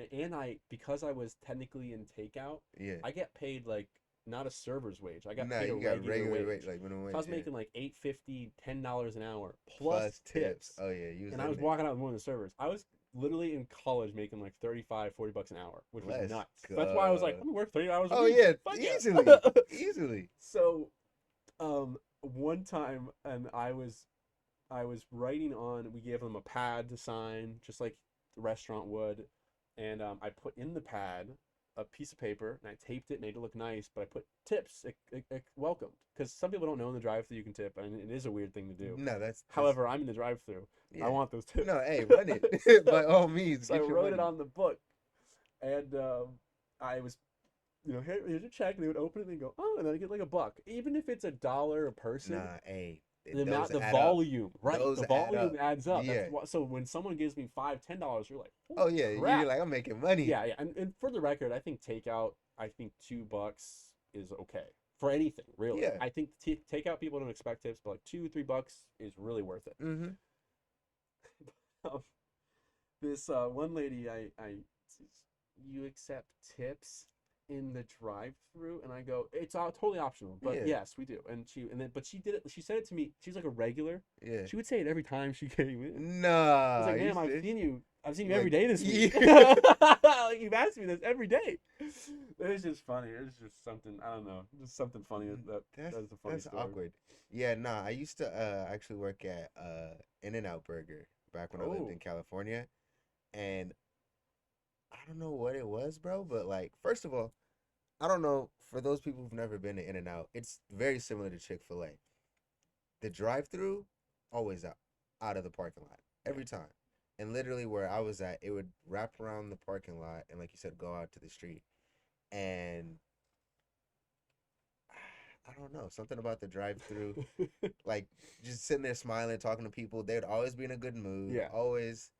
Speaker 1: because I was technically in takeout.
Speaker 2: Yeah.
Speaker 1: I get paid like. Not a server's wage. I got
Speaker 2: Nah,
Speaker 1: paid a
Speaker 2: you got
Speaker 1: regular wage.
Speaker 2: like minimum wage.
Speaker 1: So I was making like $8.50, $10 an hour plus tips.
Speaker 2: Oh yeah, you was
Speaker 1: and I was walking out with one of the servers. I was literally in college making like $35-$40 an hour, which was nuts. That's why I was like, I'm gonna work 30 hours a week.
Speaker 2: Oh yeah, easily.
Speaker 1: So, one time, and I was writing on. We gave them a pad to sign, just like the restaurant would, and I put in the pad a piece of paper and I taped it, made it look nice, but I put tips, welcomed, because some people don't know in the drive-thru you can tip, and it is a weird thing to do.
Speaker 2: No,
Speaker 1: However, I'm in the drive-thru. Yeah. I want those tips.
Speaker 2: No, hey, run it by all means.
Speaker 1: So I wrote it on the book, and I was, here's a check, and they would open it and go, oh, and then I get like $1, even if it's $1 a person.
Speaker 2: Nah, hey.
Speaker 1: The volume, right? The volume adds up.
Speaker 2: Yeah.
Speaker 1: So when someone gives me $5-$10, you're like,
Speaker 2: oh yeah,
Speaker 1: crap.
Speaker 2: You're like, I'm making money.
Speaker 1: Yeah. And for the record, I think takeout, $2 is okay for anything, really.
Speaker 2: Yeah.
Speaker 1: I think takeout people don't expect tips, but like $2-3 is really worth it.
Speaker 2: Mm-hmm.
Speaker 1: This one lady, you accept tips in the drive-through, and I go, it's totally optional, but yes, we do. And she did it. She said it to me. She's like a regular.
Speaker 2: Yeah.
Speaker 1: She would say it every time she came in.
Speaker 2: Nah.
Speaker 1: I was like, ma'am, I've seen you every day this week.
Speaker 2: Yeah.
Speaker 1: Like, you've asked me this every day. It was just funny. It was just something. I don't know. Just something funny. That's a funny
Speaker 2: that's
Speaker 1: story.
Speaker 2: awkward. Yeah. Nah. I used to actually work at In-N-Out Burger back when I lived in California, and I don't know what it was, bro. But like, first of all, I don't know, for those people who've never been to In-N-Out, it's very similar to Chick-fil-A. The drive-thru, always out of the parking lot, every time. And literally where I was at, it would wrap around the parking lot and, like you said, go out to the street. And I don't know, something about the drive-through, like just sitting there smiling, talking to people. They'd always be in a good mood.
Speaker 1: Yeah,
Speaker 2: Always,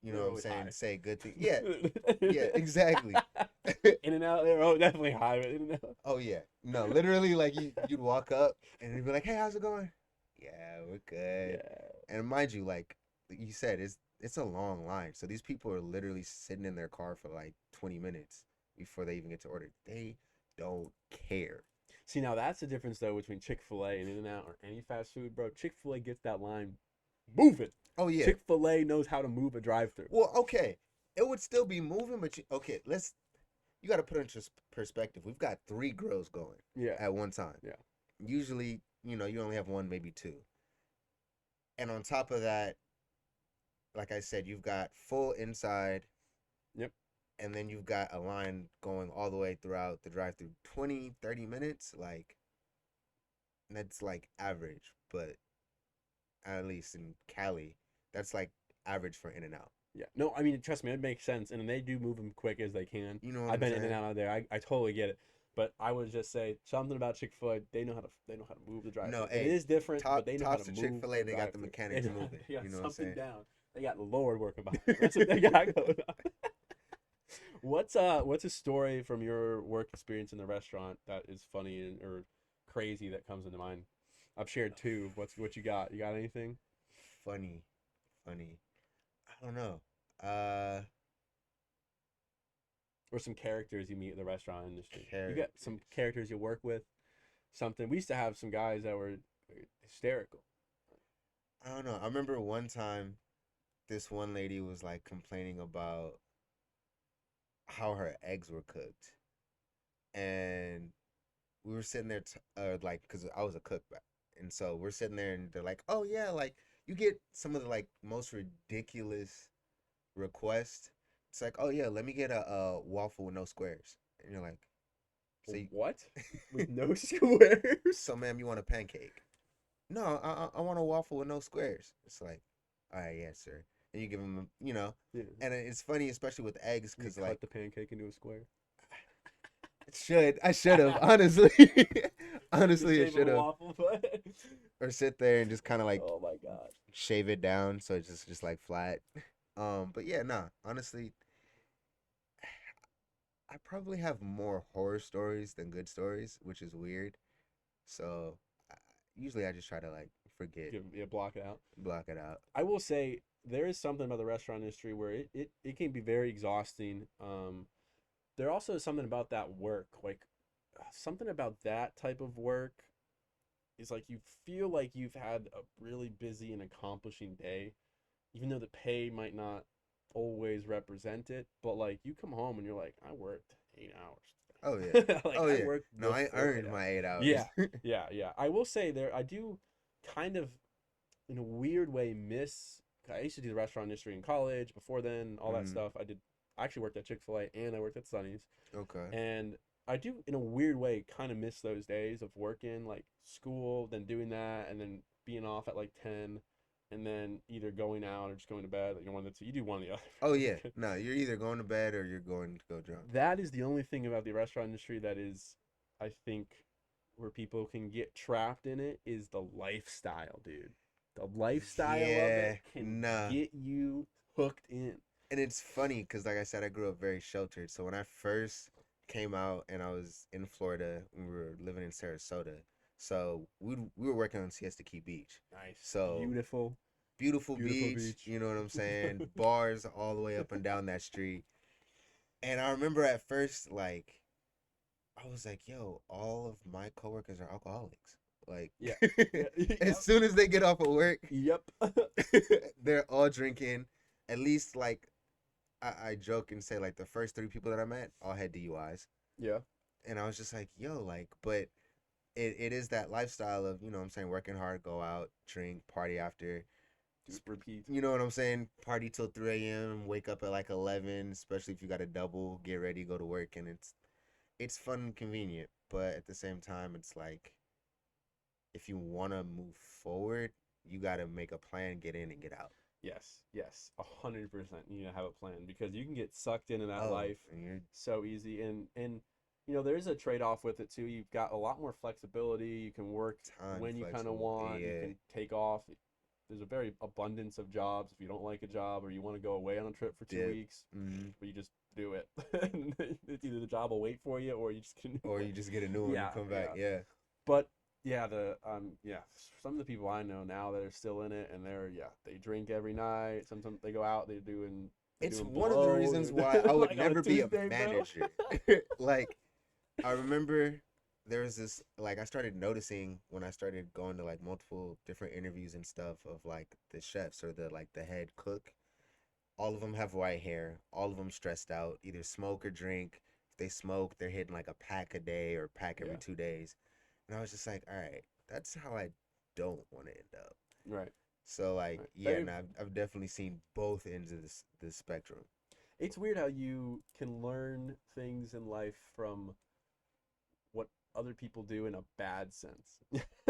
Speaker 2: you know
Speaker 1: they're
Speaker 2: what I'm
Speaker 1: always
Speaker 2: saying,
Speaker 1: high.
Speaker 2: say good things. Yeah, yeah, exactly.
Speaker 1: In and out, they're definitely high, but in and out.
Speaker 2: Oh yeah. No, literally like you'd walk up and you'd be like, "Hey, how's it going?" "Yeah, we're good."
Speaker 1: Yeah.
Speaker 2: And mind you, like you said, it's a long line. So these people are literally sitting in their car for like 20 minutes before they even get to order. They don't care.
Speaker 1: See, now that's the difference though between Chick-fil-A and In-N-Out or any fast food, bro. Chick-fil-A gets that line moving.
Speaker 2: Oh yeah.
Speaker 1: Chick-fil-A knows how to move a drive-through.
Speaker 2: Well, okay. It would still be moving, but okay, you got to put it into perspective. We've got 3 grills going
Speaker 1: Yeah.
Speaker 2: at one time.
Speaker 1: Yeah.
Speaker 2: Usually, you only have one, maybe two. And on top of that, like I said, you've got full inside,
Speaker 1: Yep.
Speaker 2: and then you've got a line going all the way throughout the drive through 20, 30 minutes. Like, that's like average, but at least in Cali, that's like average for In and Out.
Speaker 1: Yeah. No, I mean, trust me, it makes sense. And they do move them quick as they can.
Speaker 2: You know what
Speaker 1: I've
Speaker 2: I'm
Speaker 1: been in and
Speaker 2: saying?
Speaker 1: out of there. I totally get it. But I would just say something about Chick-fil-A. They know how to move the drive-through.
Speaker 2: No,
Speaker 1: It
Speaker 2: hey,
Speaker 1: is different, but they know how
Speaker 2: tops
Speaker 1: to
Speaker 2: to
Speaker 1: move
Speaker 2: Chick-fil-A,
Speaker 1: the
Speaker 2: they got the
Speaker 1: drive-through.
Speaker 2: mechanics
Speaker 1: Know,
Speaker 2: moving.
Speaker 1: they got
Speaker 2: You know what I'm
Speaker 1: something
Speaker 2: saying?
Speaker 1: down. They got the Lord working behind them. That's what they got going on. What's a story from your work experience in the restaurant that is funny or crazy that comes into mind? I've shared two. What you got? You got anything?
Speaker 2: Funny, funny. I don't know. Uh,
Speaker 1: Or some characters you meet in the restaurant industry? You got some
Speaker 2: characters.
Speaker 1: characters you work with? Something. We used to have some guys that were hysterical.
Speaker 2: I don't know. I remember one time this one lady was like complaining about how her eggs were cooked, and we were sitting there, like, cause I was a cook back, and so we're sitting there, and they're like, "Oh yeah, like you get some of the like most ridiculous requests." It's like, "Oh yeah, let me get a waffle with no squares," and you're like, "So,
Speaker 1: What? With no squares?
Speaker 2: so ma'am, you want a pancake?" "No, I want a waffle with no squares." It's like, "All right, yes, sir." And you give them,
Speaker 1: Yeah.
Speaker 2: and it's funny, especially with eggs,
Speaker 1: You
Speaker 2: because like
Speaker 1: cut the pancake into a square.
Speaker 2: I should have honestly,
Speaker 1: Just
Speaker 2: honestly, I
Speaker 1: shape of
Speaker 2: should
Speaker 1: a
Speaker 2: have,
Speaker 1: waffle, but
Speaker 2: or sit there and just kind of like
Speaker 1: oh my gosh.
Speaker 2: shave it down so it's just like flat. But yeah, nah, honestly, I probably have more horror stories than good stories, which is weird. So I, usually I just try to like forget,
Speaker 1: Block it out.
Speaker 2: block it out.
Speaker 1: I will say there is something about the restaurant industry where it can be very exhausting. There also is something about that work, like something about that type of work is like you feel like you've had a really busy and accomplishing day, even though the pay might not always represent it. But like you come home and you're like, I worked 8 hours
Speaker 2: Oh yeah,
Speaker 1: today. Like
Speaker 2: oh
Speaker 1: I
Speaker 2: yeah.
Speaker 1: worked
Speaker 2: No,
Speaker 1: the
Speaker 2: I
Speaker 1: full
Speaker 2: earned
Speaker 1: 8 hours.
Speaker 2: my 8 hours.
Speaker 1: Yeah, yeah. I will say I do kind of in a weird way miss. I used to do the restaurant industry in college. Before then, all that
Speaker 2: Mm,
Speaker 1: stuff. I actually worked at Chick-fil-A and I worked at Sonny's,
Speaker 2: okay.
Speaker 1: and I do in a weird way kind of miss those days of working like school, then doing that, and then being off at like 10, and then either going out or just going to bed. Like, you one of the two. You do one or the
Speaker 2: Oh
Speaker 1: other.
Speaker 2: yeah. No, you're either going to bed or you're going to go drunk.
Speaker 1: That is the only thing about the restaurant industry that is, I think, where people can get trapped in it is the lifestyle, dude. The lifestyle of it
Speaker 2: Yeah,
Speaker 1: can
Speaker 2: nah.
Speaker 1: get you hooked in.
Speaker 2: And it's funny because, like I said, I grew up very sheltered. So when I first came out and I was in Florida, we were living in Sarasota. So we were working on Siesta Key Beach.
Speaker 1: Nice.
Speaker 2: So
Speaker 1: Beautiful.
Speaker 2: beautiful
Speaker 1: Beautiful
Speaker 2: beach,
Speaker 1: beach.
Speaker 2: you know what I'm saying? Bars all the way up and down that street. And I remember at first, like, I was like, yo, all of my coworkers are alcoholics. Like,
Speaker 1: Yeah. Yeah.
Speaker 2: as
Speaker 1: Yep.
Speaker 2: soon as they get off of work,
Speaker 1: Yep.
Speaker 2: they're all drinking. At least, like, I joke and say, like, the first 3 people that I met all had DUIs.
Speaker 1: Yeah.
Speaker 2: And I was just like, yo, like, but it is that lifestyle of, you know what I'm saying, working hard, go out, drink, party after.
Speaker 1: Just repeat.
Speaker 2: You know what I'm saying? Party till 3 a.m., wake up at like 11, especially if you got a double, get ready, go to work. And it's fun and convenient. But at the same time, it's like, if you want to move forward, you got to make a plan, get in and get out.
Speaker 1: Yes, 100%. You need to have a plan because you can get sucked into that
Speaker 2: Oh,
Speaker 1: life
Speaker 2: and you're
Speaker 1: so easy, and there's a trade-off with it too. You've got a lot more flexibility. You can work
Speaker 2: time
Speaker 1: when you kind of
Speaker 2: flexible.
Speaker 1: want. You
Speaker 2: Yeah,
Speaker 1: can take off. There's a very abundance of jobs. If you don't like a job or you want to go away on a trip for two
Speaker 2: dip.
Speaker 1: weeks,
Speaker 2: Mm-hmm.
Speaker 1: but you just do it. It's either the job will wait for you or you just can do
Speaker 2: Or
Speaker 1: it.
Speaker 2: you just get a new one, you
Speaker 1: Yeah,
Speaker 2: come back.
Speaker 1: yeah.
Speaker 2: Yeah.
Speaker 1: But yeah, some of the people I know now that are still in it, and they drink every night. Sometimes they go out, they're
Speaker 2: It's
Speaker 1: doing
Speaker 2: one of the
Speaker 1: blow,
Speaker 2: reasons why I would
Speaker 1: like on a
Speaker 2: never be a
Speaker 1: Tuesday, bro.
Speaker 2: manager. Like, I remember there was this, like, I started noticing when I started going to like multiple different interviews and stuff of like the chefs or the head cook. All of them have white hair. All of them stressed out, either smoke or drink. If they smoke, they're hitting like a pack a day or a pack every
Speaker 1: Yeah,
Speaker 2: 2 days. And I was just like, all right, that's how I don't want to end up.
Speaker 1: right,
Speaker 2: So like,
Speaker 1: right.
Speaker 2: yeah, and I've definitely seen both ends of this spectrum.
Speaker 1: It's weird how you can learn things in life from what other people do in a bad sense.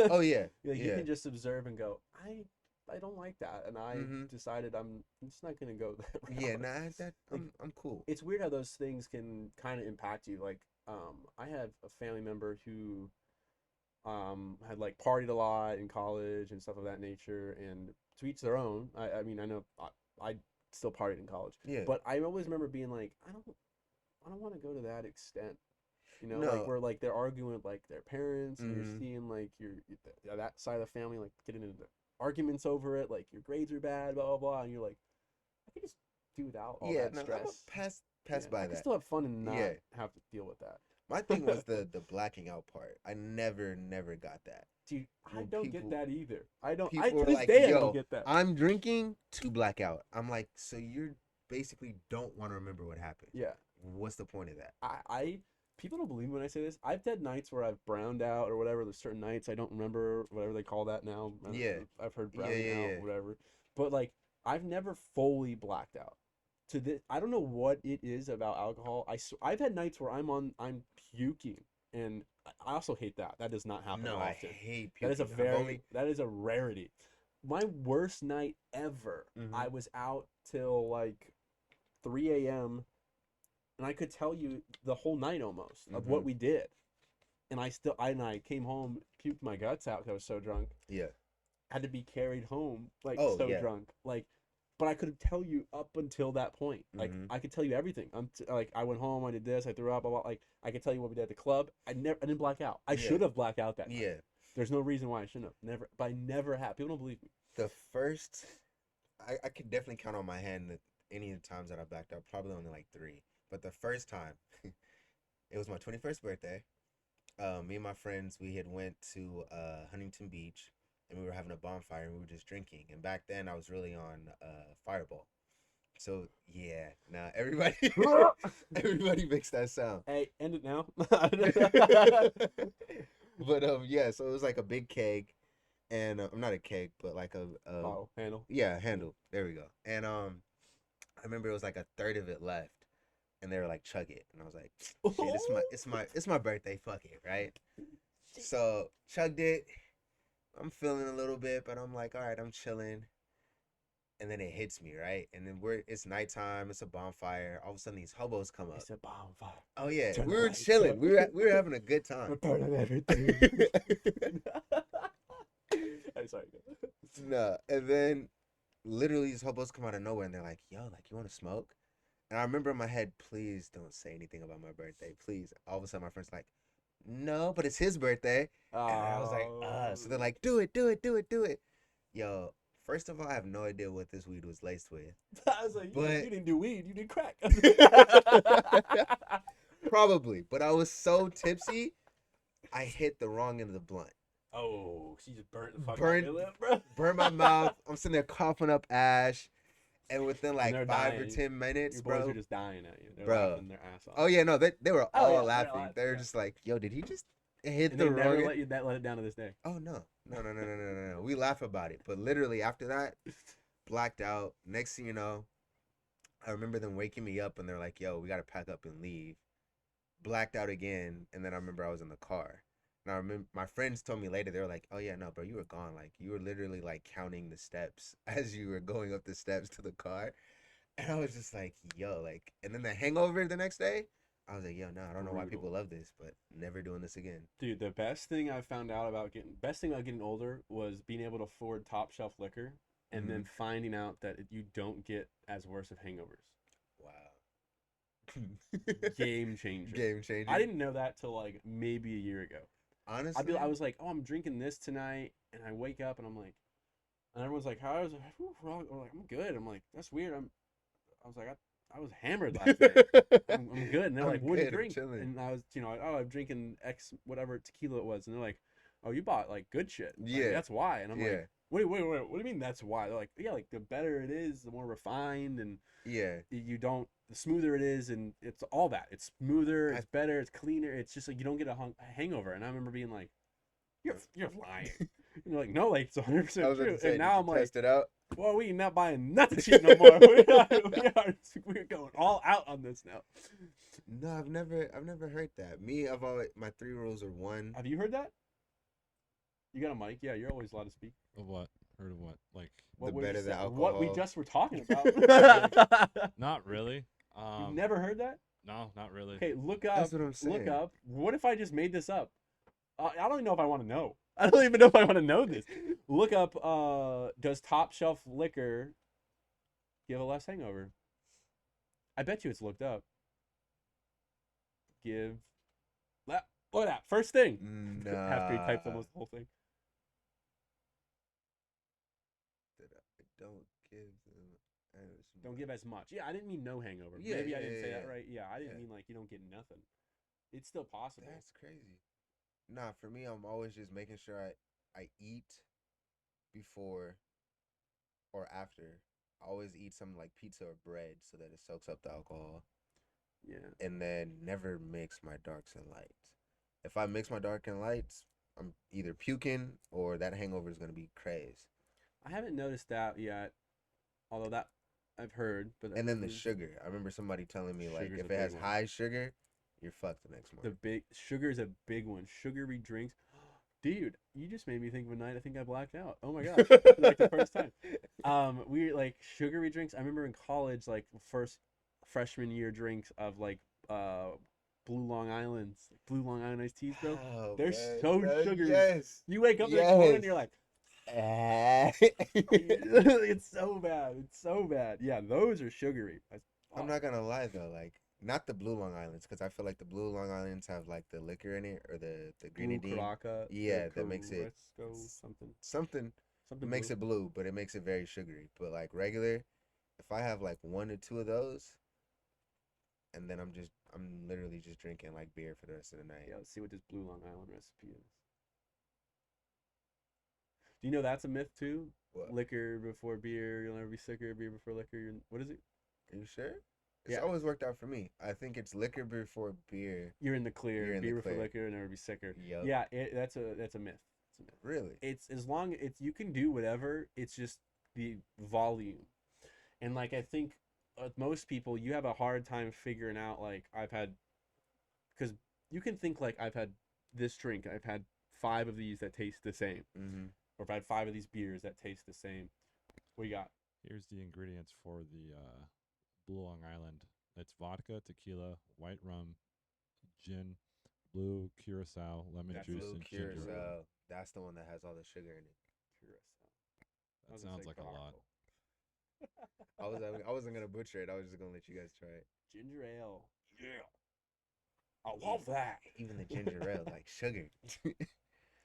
Speaker 2: Oh yeah,
Speaker 1: Like you
Speaker 2: yeah.
Speaker 1: can just observe and go, I don't like that, and I
Speaker 2: Mm-hmm.
Speaker 1: decided I'm just not gonna go that
Speaker 2: Yeah,
Speaker 1: route.
Speaker 2: nah, that
Speaker 1: Like
Speaker 2: I'm cool.
Speaker 1: it's weird how those things can kind of impact you. Like I have a family member who had like partied a lot in college and stuff of that nature, and to each their own. I mean I know I still partied in college,
Speaker 2: Yeah.
Speaker 1: but I always remember being like I don't want to go to that extent. Like
Speaker 2: No.
Speaker 1: where like they're arguing with like their parents, and you're
Speaker 2: Mm-hmm.
Speaker 1: seeing like that side of the family like getting into arguments over it, like your grades are bad, blah blah blah, and you're like, I could just do without all
Speaker 2: Yeah,
Speaker 1: that
Speaker 2: no, I'm a
Speaker 1: stress.
Speaker 2: pass
Speaker 1: Yeah, I
Speaker 2: by
Speaker 1: could
Speaker 2: that.
Speaker 1: still have fun and not
Speaker 2: Yeah.
Speaker 1: have to deal with
Speaker 2: My thing
Speaker 1: that.
Speaker 2: was the blacking out part. I never got that.
Speaker 1: Dude, I
Speaker 2: When
Speaker 1: don't get that either. I don't. I
Speaker 2: people
Speaker 1: to
Speaker 2: were
Speaker 1: this
Speaker 2: like,
Speaker 1: day I don't
Speaker 2: "Yo,
Speaker 1: get that.
Speaker 2: I'm drinking to black out." I'm like, "So you're basically don't want to remember what happened.
Speaker 1: Yeah,
Speaker 2: What's the point of that?"
Speaker 1: I people don't believe me when I say this. I've had nights where I've browned out or whatever. There's certain nights I don't remember whatever they call that now.
Speaker 2: Yeah.
Speaker 1: I've heard
Speaker 2: Yeah,
Speaker 1: browning
Speaker 2: yeah,
Speaker 1: out,
Speaker 2: yeah.
Speaker 1: whatever. But like I've never fully blacked out. To this, I don't know what it is about alcohol. I've had nights where I'm puking, and I also hate that. That does not happen
Speaker 2: No, I
Speaker 1: often.
Speaker 2: hate
Speaker 1: That is a
Speaker 2: puking. I've only
Speaker 1: that is a rarity. My worst night ever.
Speaker 2: Mhm.
Speaker 1: I was out till like 3 a.m. and I could tell you the whole night almost of what
Speaker 2: Mhm.
Speaker 1: we did. And I came home, puked my guts out because I was so drunk.
Speaker 2: Yeah.
Speaker 1: Had to be carried home like
Speaker 2: Oh,
Speaker 1: so
Speaker 2: yeah.
Speaker 1: drunk, like. But I could tell you up until that point. Like
Speaker 2: Mhm.
Speaker 1: I could tell you everything. Like I went home, I did this, I threw up, blah, blah, like I could tell you what we did at the club. I didn't black out. I
Speaker 2: Yeah.
Speaker 1: should have blacked out that night.
Speaker 2: Yeah.
Speaker 1: There's no reason why I shouldn't have. Never, but I never have. People don't believe me.
Speaker 2: The first I could definitely count on my hand that any of the times that I blacked out, probably only like 3. But the first time, it was my 21st birthday. Me and my friends, we had went to Huntington Beach, and we were having a bonfire, and we were just drinking. And back then, I was really on Fireball. So yeah, now everybody, everybody makes that sound.
Speaker 1: Hey, end it now.
Speaker 2: But yeah, so it was like a big keg, and not a keg, but like a
Speaker 1: Bottle handle.
Speaker 2: yeah, handle. There we go. And I remember it was like a third of it left, and they were like, "Chug it," and I was like, "Shit, it's my birthday. Fuck it, right?" So chugged it. I'm feeling a little bit, but I'm like, all right, I'm chilling. And then it hits me, right? And then it's nighttime, it's a bonfire. All of a sudden, these hobos come up.
Speaker 1: It's a bonfire.
Speaker 2: Oh yeah,
Speaker 1: Turn
Speaker 2: we
Speaker 1: the
Speaker 2: were
Speaker 1: lights
Speaker 2: chilling.
Speaker 1: up.
Speaker 2: We were having a good
Speaker 1: We're
Speaker 2: time.
Speaker 1: burning everything. I'm sorry.
Speaker 2: No, and then literally these hobos come out of nowhere, and they're like, "Yo, like you want to smoke?" And I remember in my head, please don't say anything about my birthday, please. All of a sudden, my friend's like, "No, but it's his birthday," and I was like,
Speaker 1: Oh.
Speaker 2: So they're like, "Do it, do it, do it, do it." Yo, first of all, I have no idea what this weed was laced with,
Speaker 1: I was like,
Speaker 2: but
Speaker 1: you didn't do weed, you did crack.
Speaker 2: probably. But I was so tipsy, I hit the wrong end of the blunt.
Speaker 1: Oh, she just burnt the fuck out
Speaker 2: Burnt,
Speaker 1: of your lip, bro.
Speaker 2: burned my mouth. I'm sitting there coughing up ash, and within
Speaker 1: And
Speaker 2: like
Speaker 1: they're
Speaker 2: 5 or
Speaker 1: dying.
Speaker 2: 10 minutes,
Speaker 1: Your boys
Speaker 2: bro.
Speaker 1: are just dying at you. They're
Speaker 2: Bro.
Speaker 1: laughing their ass off.
Speaker 2: Oh yeah, no, they were
Speaker 1: Oh,
Speaker 2: all
Speaker 1: yeah, they're
Speaker 2: laughing.
Speaker 1: laughing,
Speaker 2: They were
Speaker 1: yeah.
Speaker 2: just like, "Yo, did he just hit
Speaker 1: And
Speaker 2: the
Speaker 1: they
Speaker 2: wrong
Speaker 1: never
Speaker 2: end?"
Speaker 1: let it down to this day.
Speaker 2: Oh no. We laugh about it, but literally after that, blacked out. Next thing you know, I remember them waking me up and they're like, "Yo, we gotta pack up and leave." Blacked out again, and then I remember I was in the car, And I remember my friends told me later, they were like, "Oh yeah, no, bro, you were gone. Like you were literally like counting the steps as you were going up the steps to the car." And I was just like, "Yo, like." And then the hangover the next day, I was like, "Yo, no, I don't know why people
Speaker 1: Brutal.
Speaker 2: love this, but never doing this again."
Speaker 1: Dude, the best thing about getting older was being able to afford top shelf liquor and
Speaker 2: Hmm.
Speaker 1: then finding out that you don't get as worse of hangovers.
Speaker 2: Wow.
Speaker 1: Game changer.
Speaker 2: Game
Speaker 1: I
Speaker 2: changer.
Speaker 1: didn't know that till like maybe a year ago. I
Speaker 2: Honestly,
Speaker 1: was like, oh, I'm drinking this tonight, and I wake up and I'm like, and everyone's like, how is it? I'm like, I'm good. I'm like, that's weird. I was like, I was hammered last night. I'm good. And they're
Speaker 2: I'm
Speaker 1: like, what'd you
Speaker 2: good. I'm
Speaker 1: drink?
Speaker 2: chilling.
Speaker 1: And I was, oh, I'm drinking X whatever tequila it was. And they're like, oh, you bought like good shit. Like
Speaker 2: Yeah,
Speaker 1: that's why. And I'm like,
Speaker 2: yeah,
Speaker 1: wait. What do you mean that's why? They're like, yeah, like the better it is, the more refined, and
Speaker 2: yeah.
Speaker 1: you don't, the smoother it is, and it's all that. It's smoother,
Speaker 2: I
Speaker 1: it's better, it's cleaner. It's just like you don't get a hangover. And I remember being like, you're lying. And they're like, no, like it's
Speaker 2: I
Speaker 1: 100%
Speaker 2: was about
Speaker 1: true.
Speaker 2: to
Speaker 1: And
Speaker 2: say, did
Speaker 1: now
Speaker 2: you
Speaker 1: I'm like,
Speaker 2: test it out?
Speaker 1: well, we not buying nothing cheap no more. We're going all out on this now.
Speaker 2: No, I've never heard that. Me, I've always my three rules are one,
Speaker 1: Have you heard that? You got a mic? Yeah, you're always allowed to speak.
Speaker 3: Of what? Heard of what? Like,
Speaker 2: the
Speaker 1: What was you
Speaker 2: better the
Speaker 1: say? What we
Speaker 2: alcohol.
Speaker 1: just were talking about.
Speaker 3: not really.
Speaker 1: You've never heard that?
Speaker 3: No, not really.
Speaker 1: Okay, look
Speaker 2: That's
Speaker 1: up.
Speaker 2: what I'm
Speaker 1: Look
Speaker 2: saying.
Speaker 1: up. What if I just made this up? I don't even know if I want to know. I don't even know if I want to know this. Look up. Does top shelf liquor give a less hangover? I bet you it's looked up. Give. Look at that. First thing. After he types
Speaker 2: Nah,
Speaker 1: almost the whole thing.
Speaker 2: that I don't give them as
Speaker 1: Don't
Speaker 2: much.
Speaker 1: give as much. Yeah, I didn't mean no hangover.
Speaker 2: Yeah,
Speaker 1: Maybe
Speaker 2: yeah,
Speaker 1: I didn't
Speaker 2: yeah,
Speaker 1: say
Speaker 2: yeah.
Speaker 1: that right. Yeah, I didn't
Speaker 2: Yeah.
Speaker 1: mean like you don't get nothing. It's still possible.
Speaker 2: That's crazy. Nah, for me, I'm always just making sure I eat before or after. I always eat something like pizza or bread so that it soaks up the alcohol,
Speaker 1: Yeah.
Speaker 2: and then never mix my darks and lights. If I mix my dark and lights, I'm either puking or that hangover is gonna be crazy.
Speaker 1: I haven't noticed that yet, although that I've heard, but
Speaker 2: And then the
Speaker 1: is
Speaker 2: sugar. I remember somebody telling me like
Speaker 1: sugar's a
Speaker 2: if it
Speaker 1: big
Speaker 2: has
Speaker 1: one.
Speaker 2: high sugar, you're fucked the next
Speaker 1: The
Speaker 2: morning.
Speaker 1: big sugar is a big one. Sugary drinks. Dude, you just made me think of a night I think I blacked out. Oh my gosh. Like the first time. We like sugary drinks. I remember in college, like first freshman year drinks of like uh Blue Long Island's, like Blue Long Island iced teas, bro.
Speaker 2: Oh
Speaker 1: They're
Speaker 2: man,
Speaker 1: so sugary.
Speaker 2: yes,
Speaker 1: You wake up the next morning
Speaker 2: yes.
Speaker 1: and you're like,
Speaker 2: I'm
Speaker 1: it's so bad. It's so bad. Yeah, those are sugary. Oh,
Speaker 2: not gonna lie though, like not the Blue Long Islands, because I feel like the Blue Long Islands have like the liquor in it or the
Speaker 1: blue
Speaker 2: grenadine.
Speaker 1: caraca,
Speaker 2: Yeah, that makes it
Speaker 1: Caresco, something,
Speaker 2: something
Speaker 1: something
Speaker 2: makes
Speaker 1: blue.
Speaker 2: it blue, but it makes it very sugary. But like regular, if I have like one or two of those, and then I'm literally just drinking like beer for the rest of the night.
Speaker 1: Yeah, let's see what this Blue Long Island recipe is. Do you know that's a myth too?
Speaker 2: What?
Speaker 1: Liquor before beer, you'll never be sicker. Beer before liquor. What is it?
Speaker 2: Are you sure? It's
Speaker 1: Yeah,
Speaker 2: always worked out for me. I think it's liquor before beer.
Speaker 1: you're in the clear.
Speaker 2: You're in the
Speaker 1: Beer before
Speaker 2: clear.
Speaker 1: liquor, never be sicker.
Speaker 2: Yup.
Speaker 1: Yeah, that's a myth. It's a myth.
Speaker 2: Really?
Speaker 1: It's as long it's you can do whatever. It's just the volume, and like I think with most people, you have a hard time figuring out like I've had because you can think like I've had this drink. I've had five of these that taste the same,
Speaker 2: Mm-hmm.
Speaker 1: or I've had five of these beers that taste the same. What you got?
Speaker 3: Here's the ingredients for the Blue Long Island. It's vodka, tequila, white rum, gin, blue curacao, lemon
Speaker 1: That's
Speaker 3: juice,
Speaker 2: Blue
Speaker 3: and ginger ale.
Speaker 2: Curacao. That's the one that has all the sugar in it.
Speaker 1: Curacao. I
Speaker 3: That
Speaker 1: was gonna
Speaker 3: sounds
Speaker 1: say
Speaker 3: like a lot.
Speaker 1: cocktail.
Speaker 2: I wasn't gonna butcher it. I was just gonna let you guys try it.
Speaker 1: Ginger ale. Yeah. I love that.
Speaker 2: Even the ginger ale, like sugar.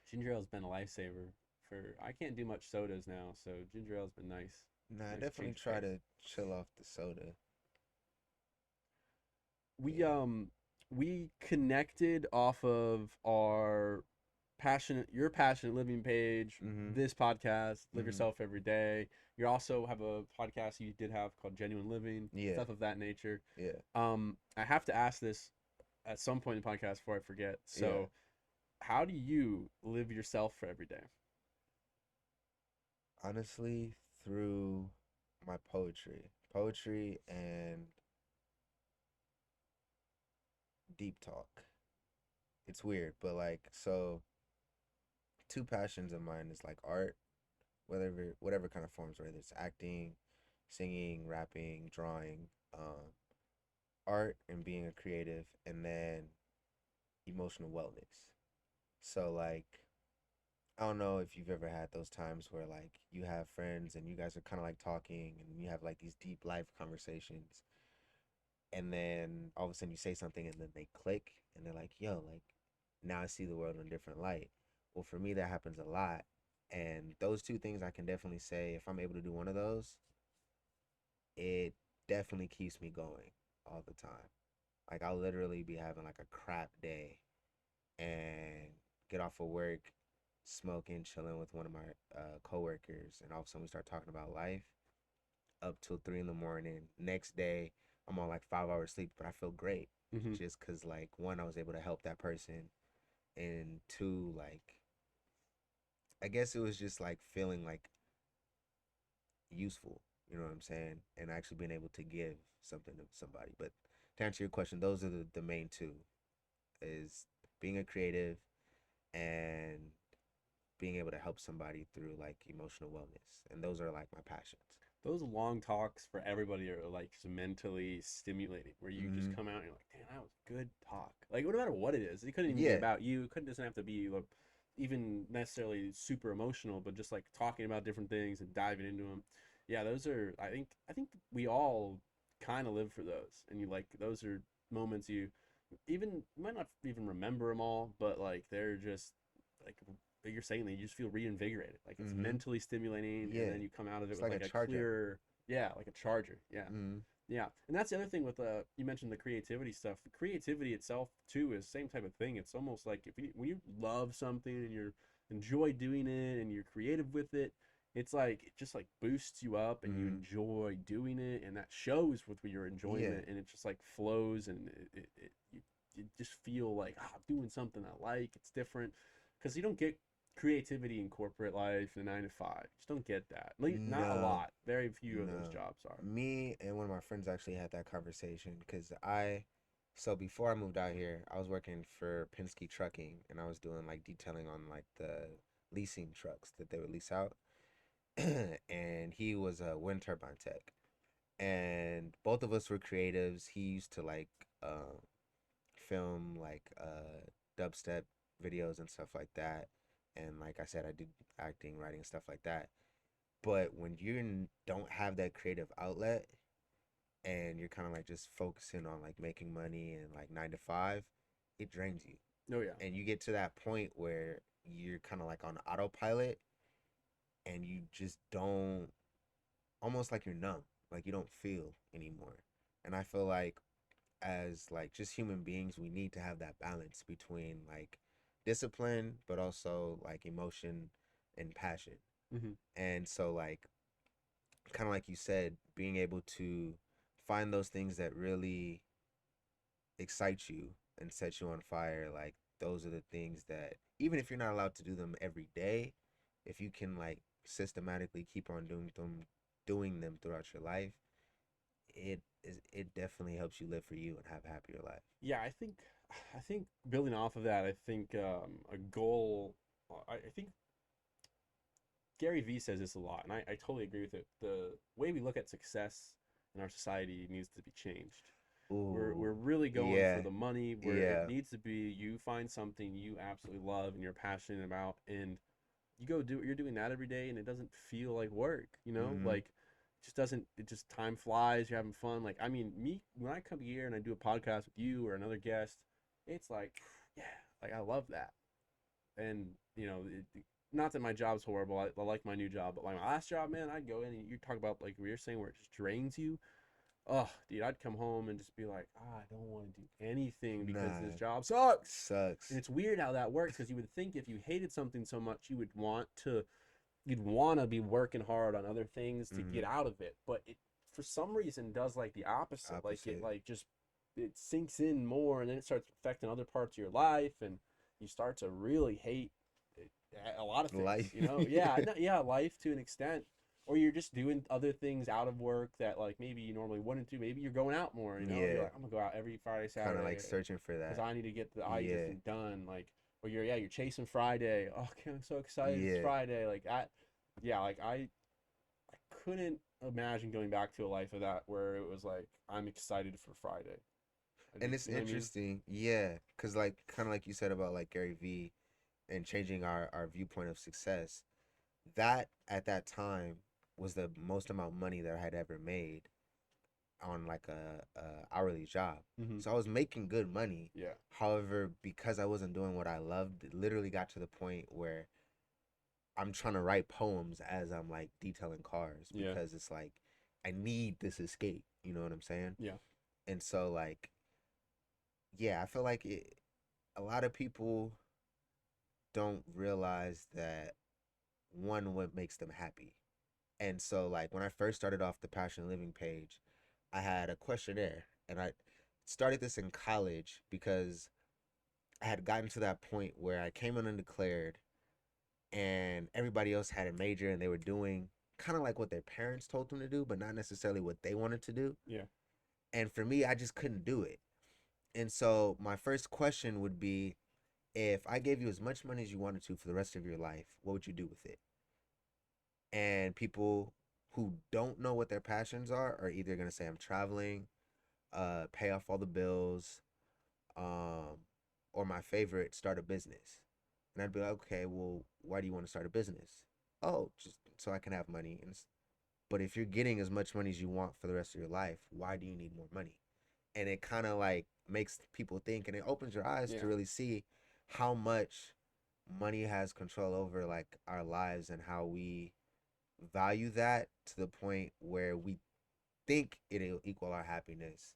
Speaker 1: Ginger ale's been a lifesaver for I can't do much sodas now, so ginger ale's been nice.
Speaker 2: Nah, I
Speaker 1: Nice
Speaker 2: definitely
Speaker 1: change of
Speaker 2: try
Speaker 1: pace.
Speaker 2: to chill off the soda.
Speaker 1: We
Speaker 2: Yeah.
Speaker 1: we connected off of our your passionate living page,
Speaker 2: Mm-hmm.
Speaker 1: this podcast, Live
Speaker 2: Mm-hmm.
Speaker 1: Yourself Every Day. You also have a podcast you did have called Genuine Living,
Speaker 2: Yeah.
Speaker 1: stuff of that nature.
Speaker 2: Yeah.
Speaker 1: I have to ask this at some point in the podcast before I forget. So,
Speaker 2: Yeah.
Speaker 1: how do you live yourself for every day?
Speaker 2: Honestly, through my poetry and deep talk. it's weird, but like, so two passions of mine is like art, whatever kind of forms, whether it's acting, singing, rapping, drawing, art, and being a creative, and then emotional wellness. So like, I don't know if you've ever had those times where like you have friends and you guys are kind of like talking and you have like these deep life conversations, and then all of a sudden you say something and then they click and they're like, yo, like now I see the world in a different light. Well, for me, that happens a lot. And those two things I can definitely say, if I'm able to do one of those, it definitely keeps me going all the time. Like I'll literally be having like a crap day and get off of work, smoking, chilling with one of my coworkers, and all of a sudden we start talking about life up till 3 in the morning. Next day, I'm on like 5 hours sleep, but I feel great
Speaker 1: Mm-hmm.
Speaker 2: just because like one, I was able to help that person, and two, like I guess it was just like feeling like useful. You know what I'm saying? And actually being able to give something to somebody. But to answer your question, those are the main two: is being a creative and being able to help somebody through like emotional wellness. And those are like my passions.
Speaker 1: Those long talks for everybody are like just mentally stimulating, where you just
Speaker 2: Mm-hmm.
Speaker 1: come out and you're like, damn, that was good talk. Like, no matter what it is, it couldn't even be
Speaker 2: Yeah.
Speaker 1: about you. It couldn't doesn't have to be like, even necessarily super emotional, but just like talking about different things and diving into them. Yeah, those are. I think we all kind of live for those, and you like those are moments you might not even remember them all, but like they're just like you're saying that you just feel reinvigorated. Like it's
Speaker 2: Mm-hmm.
Speaker 1: mentally stimulating, and
Speaker 2: Yeah.
Speaker 1: then you come out of it
Speaker 2: It's
Speaker 1: with
Speaker 2: like a
Speaker 1: like a
Speaker 2: charger.
Speaker 1: clearer, yeah, like a charger. Yeah,
Speaker 2: Mm-hmm.
Speaker 1: yeah. And that's the other thing with you mentioned the creativity stuff. The creativity itself too is the same type of thing. It's almost like when you love something and you enjoy doing it and you're creative with it, it's like it just like boosts you up and you
Speaker 2: Mm-hmm.
Speaker 1: enjoy doing it, and that shows with your
Speaker 2: Yeah.
Speaker 1: enjoyment, and it just like flows, and you just feel like I'm doing something I like. It's different because you don't get creativity in corporate life in a 9 to 5. You just don't get that. Not a
Speaker 2: No.
Speaker 1: lot. Very few of those
Speaker 2: No.
Speaker 1: jobs are.
Speaker 2: Me and one of my friends actually had that conversation because so before I moved out here, I was working for Penske Trucking and I was doing like detailing on like the leasing trucks that they would lease out. And he was a wind turbine tech. And both of us were creatives. He used to like film like dubstep videos and stuff like that. And like I said, I did acting, writing, stuff like that. But when you don't have that creative outlet and you're kind of like just focusing on like making money and like 9 to 5, it drains you.
Speaker 1: Oh yeah.
Speaker 2: And you get to that point where you're kind of like on autopilot and you just don't, almost like you're numb, like you don't feel anymore. And I feel like as like just human beings, we need to have that balance between like discipline, but also like emotion and passion.
Speaker 1: Hmm.
Speaker 2: And so like kind of like you said, being able to find those things that really excite you and set you on fire, like those are the things that even if you're not allowed to do them every day, if you can like systematically keep on doing them throughout your life, it definitely helps you live for you and have a happier life.
Speaker 1: Yeah, I think building off of that, I think a goal. I think Gary Vee says this a lot, and I totally agree with it. The way we look at success in our society needs to be changed. We're
Speaker 2: Ooh,
Speaker 1: really going for
Speaker 2: yeah,
Speaker 1: the money, where it
Speaker 2: yeah.
Speaker 1: needs to be you find something you absolutely love and you're passionate about, and you go do it. You're doing that every day, and it doesn't feel like work.
Speaker 2: Mm-hmm.
Speaker 1: Like it just doesn't. It just time flies. You're having fun. Like I mean, me when I come here and I do a podcast with you or another guest, it's like yeah, like I love that. And not that my job's horrible. I like my new job, but like my last job, man, I'd go in and you talk about like what you're saying, where it just drains you. Oh, dude, I'd come home and just be like, I don't want to do anything because this
Speaker 2: Nah,
Speaker 1: job sucks. And
Speaker 2: sucks.
Speaker 1: it's weird how that works, because you would think if you hated something so much, you'd want to be working hard on other things to
Speaker 2: Mm-hmm.
Speaker 1: get out of it. But it, for some reason, does like the opposite. Like it
Speaker 2: Opposite.
Speaker 1: like just it sinks in more, and then it starts affecting other parts of your life, and you start to really hate a lot of things.
Speaker 2: Life.
Speaker 1: Yeah, no, yeah, life to an extent. or you're just doing other things out of work that like maybe you normally wouldn't do. Maybe you're going out more, you know. You're
Speaker 2: Yeah.
Speaker 1: like, I'm gonna go out every Friday,
Speaker 2: Kind
Speaker 1: Saturday,
Speaker 2: of like searching for
Speaker 1: because
Speaker 2: that.
Speaker 1: I need to get the eye
Speaker 2: Yeah.
Speaker 1: testing done. Like, or you're chasing Friday. Oh, I'm so excited! It's
Speaker 2: Yeah.
Speaker 1: Friday. Like I couldn't imagine going back to a life of that where it was like I'm excited for Friday.
Speaker 2: And it's
Speaker 1: You know what I mean?
Speaker 2: interesting, yeah, because like kind of like you said about like Gary Vee and changing our viewpoint of success. That at that time was the most amount of money that I had ever made on like a hourly job.
Speaker 1: Mhm.
Speaker 2: So I was making good money.
Speaker 1: Yeah.
Speaker 2: However, because I wasn't doing what I loved, it literally got to the point where I'm trying to write poems as I'm like detailing cars
Speaker 1: Yeah.
Speaker 2: because it's like I need this escape. You know what I'm saying?
Speaker 1: Yeah.
Speaker 2: And so like, yeah, I feel like a lot of people don't realize that one, what makes them happy. And so like when I first started off the Passion Living page, I had a questionnaire, and I started this in college because I had gotten to that point where I came in undeclared and everybody else had a major and they were doing kind of like what their parents told them to do, but not necessarily what they wanted to do.
Speaker 1: Yeah.
Speaker 2: And for me, I just couldn't do it. And so my first question would be, if I gave you as much money as you wanted to for the rest of your life, what would you do with it? And people who don't know what their passions are either going to say, I'm traveling, pay off all the bills, or my favorite, start a business. And I'd be like, okay, well, why do you want to start a business? Oh, just so I can have money. But if you're getting as much money as you want for the rest of your life, why do you need more money? And it kind of like makes people think, and it opens your eyes
Speaker 1: Yeah.
Speaker 2: to really see how much money has control over like our lives and how we value that to the point where we think it'll equal our happiness,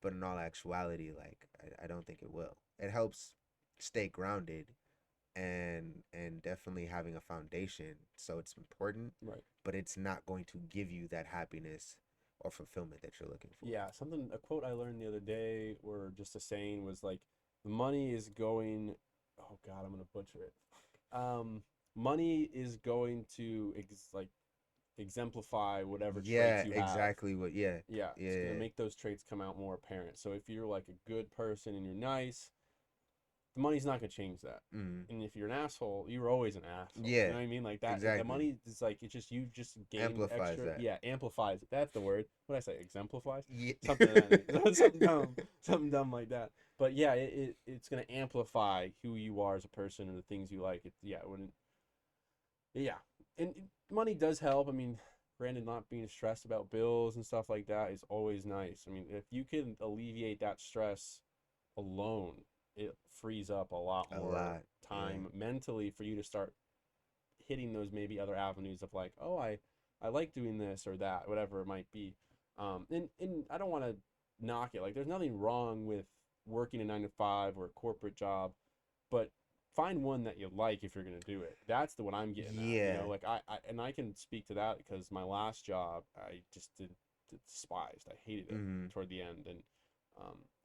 Speaker 2: but in all actuality, like I don't think it will. It helps stay grounded and definitely having a foundation, so it's important,
Speaker 1: Right.
Speaker 2: but it's not going to give you that happiness or fulfillment that you're looking for.
Speaker 1: Yeah, a quote I learned the other day, or just a saying, was like, the money is going, oh God, I'm gonna butcher it. Money is going to exemplify whatever
Speaker 2: Yeah,
Speaker 1: traits you have.
Speaker 2: exactly what. Yeah,
Speaker 1: Yeah, it's
Speaker 2: yeah,
Speaker 1: gonna make those traits come out more apparent. So if you're like a good person and you're nice, the money's not gonna change that.
Speaker 2: mm,
Speaker 1: And if you're an asshole, you're always an asshole. You
Speaker 2: yeah,
Speaker 1: know what I mean? Like that. The
Speaker 2: exactly.
Speaker 1: money is like, it's just, you just gain
Speaker 2: Amplifies
Speaker 1: extra.
Speaker 2: that.
Speaker 1: Yeah, amplifies it. That's the word. What did I say? Exemplifies.
Speaker 2: Yeah.
Speaker 1: Something of that. Something dumb like that. But yeah, it's gonna amplify who you are as a person and the things you like. Yeah, and money does help. I mean, granted, not being stressed about bills and stuff like that is always nice. I mean, if you can alleviate that stress alone, it frees up a lot
Speaker 2: A
Speaker 1: more
Speaker 2: lot,
Speaker 1: time mentally for you to start hitting those maybe other avenues of like, oh, I like doing this or that, whatever it might be. And I don't want to knock it. Like, there's nothing wrong with working a 9 to 5 or a corporate job, but find one that you like if you're gonna do it. That's the one I'm getting at. You
Speaker 2: Yeah.
Speaker 1: know, like I can speak to that because my last job I just despised. I hated it
Speaker 2: Mhm.
Speaker 1: toward the end, and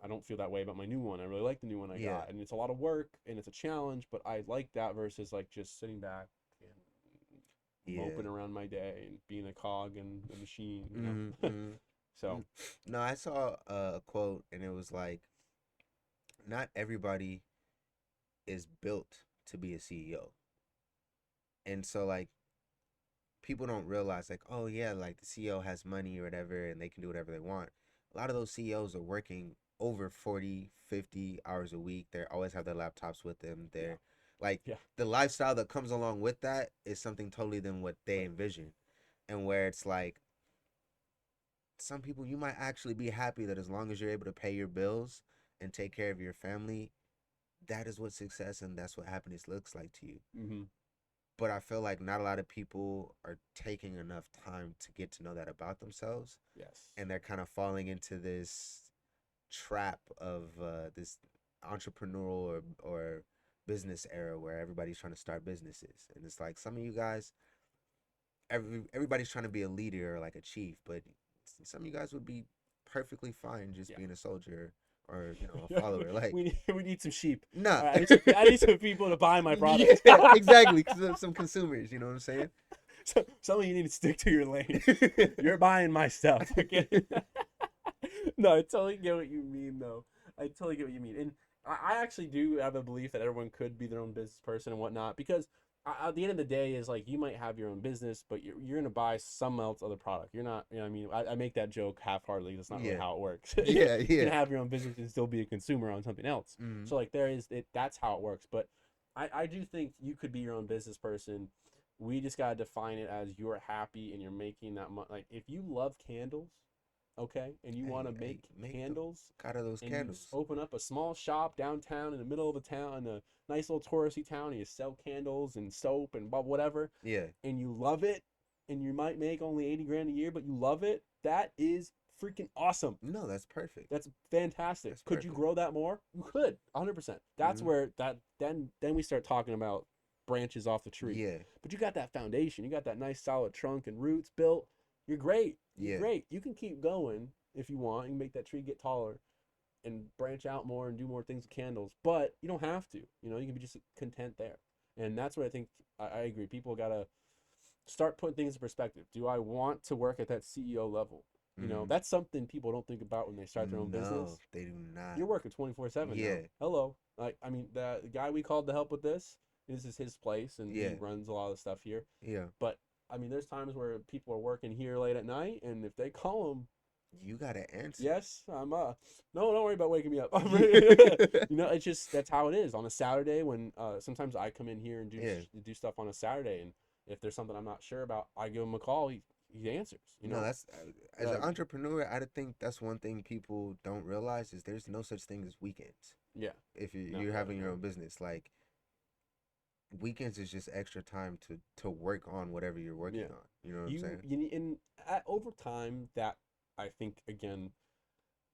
Speaker 1: I don't feel that way about my new one. I really like the new one I
Speaker 2: Yeah.
Speaker 1: got, and it's a lot of work and it's a challenge, but I like that versus like just sitting back and
Speaker 2: Yeah.
Speaker 1: moping around my day and being a cog in the machine. You know?
Speaker 2: Mhm.
Speaker 1: So
Speaker 2: No, I saw a quote and it was like, not everybody is built to be a CEO. And so like people don't realize like, oh yeah, like the CEO has money or whatever and they can do whatever they want. A lot of those CEOs are working over 40, 50 hours a week. They always have their laptops with them. They're like
Speaker 1: Yeah.
Speaker 2: the lifestyle that comes along with that is something totally than what they
Speaker 1: Right.
Speaker 2: envision. And where it's like some people, you might actually be happy that as long as you're able to pay your bills and take care of your family, that is what success and that's what happiness looks like to you.
Speaker 1: mm-hmm.
Speaker 2: But I feel like not a lot of people are taking enough time to get to know that about themselves,
Speaker 1: Yes.
Speaker 2: and they're kind of falling into this trap of this entrepreneurial or business era where everybody's trying to start businesses, and it's like some of you guys, everybody's trying to be a leader or like a chief, but some of you guys would be perfectly fine just being a soldier or a follower. Like
Speaker 1: we need some sheep.
Speaker 2: nah,
Speaker 1: I need some people to buy my product.
Speaker 2: Yeah, exactly. Some consumers, you know what I'm saying?
Speaker 1: So, some of you need to stick to your lane. You're buying my stuff. Okay. No, I totally get what you mean, though. I totally get what you mean, and I actually do have a belief that everyone could be their own business person and whatnot, because at the end of the day, is like you might have your own business, but you're gonna buy some else other product. You're not, you know, what I mean, I make that joke half-heartedly. That's not really
Speaker 2: Yeah.
Speaker 1: how it works.
Speaker 2: Yeah,
Speaker 1: You
Speaker 2: yeah.
Speaker 1: can have your own business and still be a consumer on something else.
Speaker 2: Mhm.
Speaker 1: So like there is it. That's how it works. But I do think you could be your own business person. We just gotta define it as you're happy and you're making that money. Like if you love candles, okay, and you want to
Speaker 2: Hey,
Speaker 1: make
Speaker 2: make the
Speaker 1: candles,
Speaker 2: out of those
Speaker 1: and you
Speaker 2: candles.
Speaker 1: open up a small shop downtown in the middle of the town, in a nice little touristy town, and you sell candles and soap and whatever,
Speaker 2: Yeah.
Speaker 1: and you love it, and you might make only 80 grand a year, but you love it, that is freaking awesome.
Speaker 2: No, that's perfect.
Speaker 1: That's fantastic.
Speaker 2: That's
Speaker 1: Could you
Speaker 2: perfect.
Speaker 1: grow that more? You could, 100%. That's
Speaker 2: Mhm.
Speaker 1: where then we start talking about branches off the tree.
Speaker 2: Yeah.
Speaker 1: But you got that foundation. You got that nice solid trunk and roots built. You're great. You're
Speaker 2: Yeah.
Speaker 1: great. You can keep going if you want. You can make that tree get taller and branch out more and do more things with candles. But you don't have to. You know, you can be just content there. And that's what I think. I agree. People gotta start putting things in perspective. Do I want to work at that CEO level? You know,
Speaker 2: Mhm.
Speaker 1: that's something people don't think about when they start their own business.
Speaker 2: No, they do not.
Speaker 1: You're working 24/7 now.
Speaker 2: Yeah.
Speaker 1: Hello. Like, I mean, the guy we called to help with this is his place, and he
Speaker 2: Yeah.
Speaker 1: runs a lot of the stuff here.
Speaker 2: Yeah.
Speaker 1: But I mean, there's times where people are working here late at night, and if they call him,
Speaker 2: You gotta answer.
Speaker 1: yes, I'm no, don't worry about waking me up. You know, it's just that's how it is on a Saturday. When sometimes I come in here and
Speaker 2: Yeah.
Speaker 1: do stuff on a Saturday, and if there's something I'm not sure about, I give him a call. He answers. You
Speaker 2: No,
Speaker 1: know,
Speaker 2: that's as an
Speaker 1: Like,
Speaker 2: entrepreneur. I think that's one thing people don't realize is there's no such thing as weekends.
Speaker 1: yeah,
Speaker 2: If
Speaker 1: not
Speaker 2: you're having
Speaker 1: really,
Speaker 2: your
Speaker 1: no.
Speaker 2: own business, like weekends is just extra time to work on whatever you're working
Speaker 1: Yeah.
Speaker 2: on. You know what I'm saying?
Speaker 1: In over time, that I think again,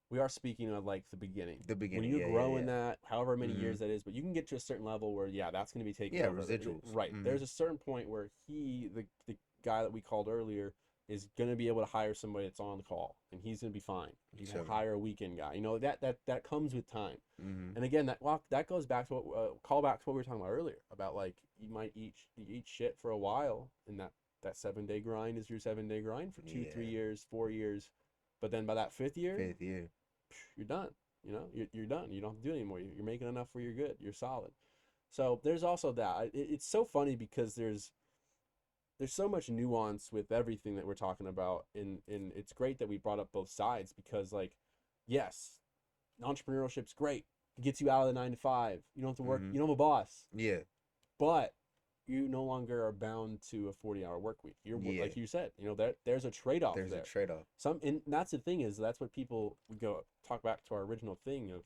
Speaker 1: we are speaking of like the beginning.
Speaker 2: The
Speaker 1: When
Speaker 2: beginning,
Speaker 1: you're
Speaker 2: yeah,
Speaker 1: growing
Speaker 2: yeah,
Speaker 1: that, however many
Speaker 2: yeah.
Speaker 1: years that is, but you can get to a certain level where yeah, that's going to be taken
Speaker 2: Yeah,
Speaker 1: over.
Speaker 2: residuals.
Speaker 1: Right.
Speaker 2: Mhm.
Speaker 1: There's a certain point where the guy that we called earlier, is going to be able to hire somebody that's on the call, and he's going to be fine. He can
Speaker 2: Chilling.
Speaker 1: hire a weekend guy. You know that comes with time.
Speaker 2: Mhm.
Speaker 1: And again, that goes back to what call back to what we were talking about earlier about like you eat shit for a while, and that 7 day grind is your 7 day grind for 2 3
Speaker 2: Yeah.
Speaker 1: years 4 years, but then by that fifth year,
Speaker 2: Fifth year.
Speaker 1: you're done. You know, you're done. You don't have to do it anymore. You're making enough where you're good. You're solid. So there's also that. It's so funny because there's so much nuance with everything that we're talking about, and it's great that we brought up both sides because like, yes, entrepreneurship's great. It gets you out of the 9 to 5. You don't have to work.
Speaker 2: Mhm.
Speaker 1: You don't have a boss,
Speaker 2: Yeah.
Speaker 1: but you no longer are bound to a 40-hour work week. You're
Speaker 2: Yeah.
Speaker 1: like you said. You know there's a trade off
Speaker 2: There's
Speaker 1: there.
Speaker 2: a trade off.
Speaker 1: And that's the thing is that's what people we go talk back to our original thing of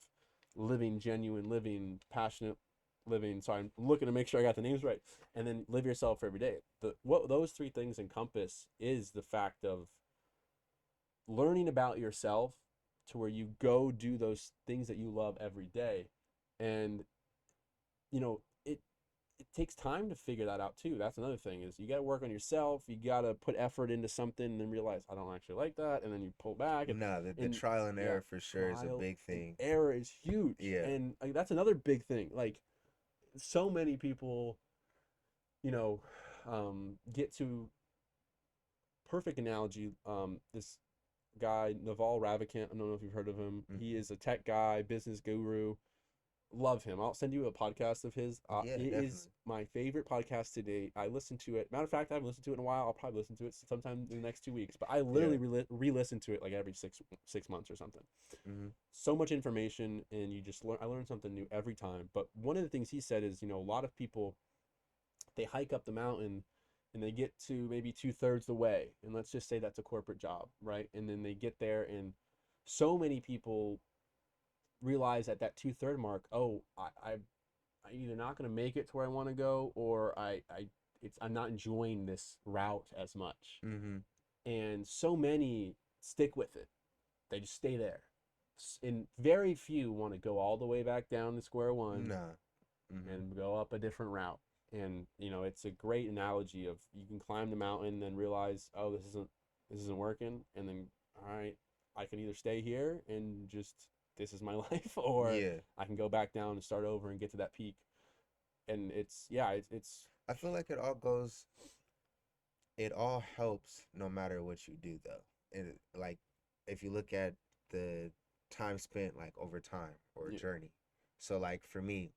Speaker 1: living genuine living, passionate living. So I'm looking to make sure I got the names right, and then live yourself every day. What those three things encompass is the fact of learning about yourself to where you go do those things that you love every day, and you know it takes time to figure that out too. That's another thing is you got to work on yourself. You got to put effort into something and then realize I don't actually like that, and then you pull back.
Speaker 2: No, the
Speaker 1: And
Speaker 2: trial and
Speaker 1: yeah,
Speaker 2: error for sure is a
Speaker 1: trial
Speaker 2: big
Speaker 1: and
Speaker 2: thing.
Speaker 1: error is huge.
Speaker 2: Yeah.
Speaker 1: And like, that's another big thing. Like so many people, you know, get to perfect analogy. This guy Naval Ravikant. I don't know if you've heard of him. He
Speaker 2: Mhm.
Speaker 1: is a tech guy, business guru. Love him. I'll send you a podcast of his.
Speaker 2: Yeah,
Speaker 1: It
Speaker 2: definitely.
Speaker 1: is my favorite podcast to date. I listened to it. Matter of fact, I haven't listened to it in a while. I'll probably listen to it sometime in the next 2 weeks. But I literally re-listen to it like every six months or something.
Speaker 2: Mhm.
Speaker 1: So much information, and you just learn. I learn something new every time. But one of the things he said is, you know, a lot of people they hike up the mountain and they get to maybe 2/3 the way, and let's just say that's a corporate job, right? And then they get there, and so many people realize at that 2/3 mark, oh, I'm either not going to make it to where I want to go, or I'm not enjoying this route as much.
Speaker 2: Mhm.
Speaker 1: And so many stick with it. They just stay there. And very few want to go all the way back down to square one
Speaker 2: Nah. Mhm.
Speaker 1: and go up a different route. And you know, it's a great analogy of you can climb the mountain, then realize, oh, this isn't working, and then all right, I can either stay here and just this is my life, or
Speaker 2: Yeah.
Speaker 1: I can go back down and start over and get to that peak. And it's yeah, it's
Speaker 2: I feel like it all goes it all helps no matter what you do though. And like if you look at the time spent like over time or
Speaker 1: Yeah.
Speaker 2: journey. So like for me,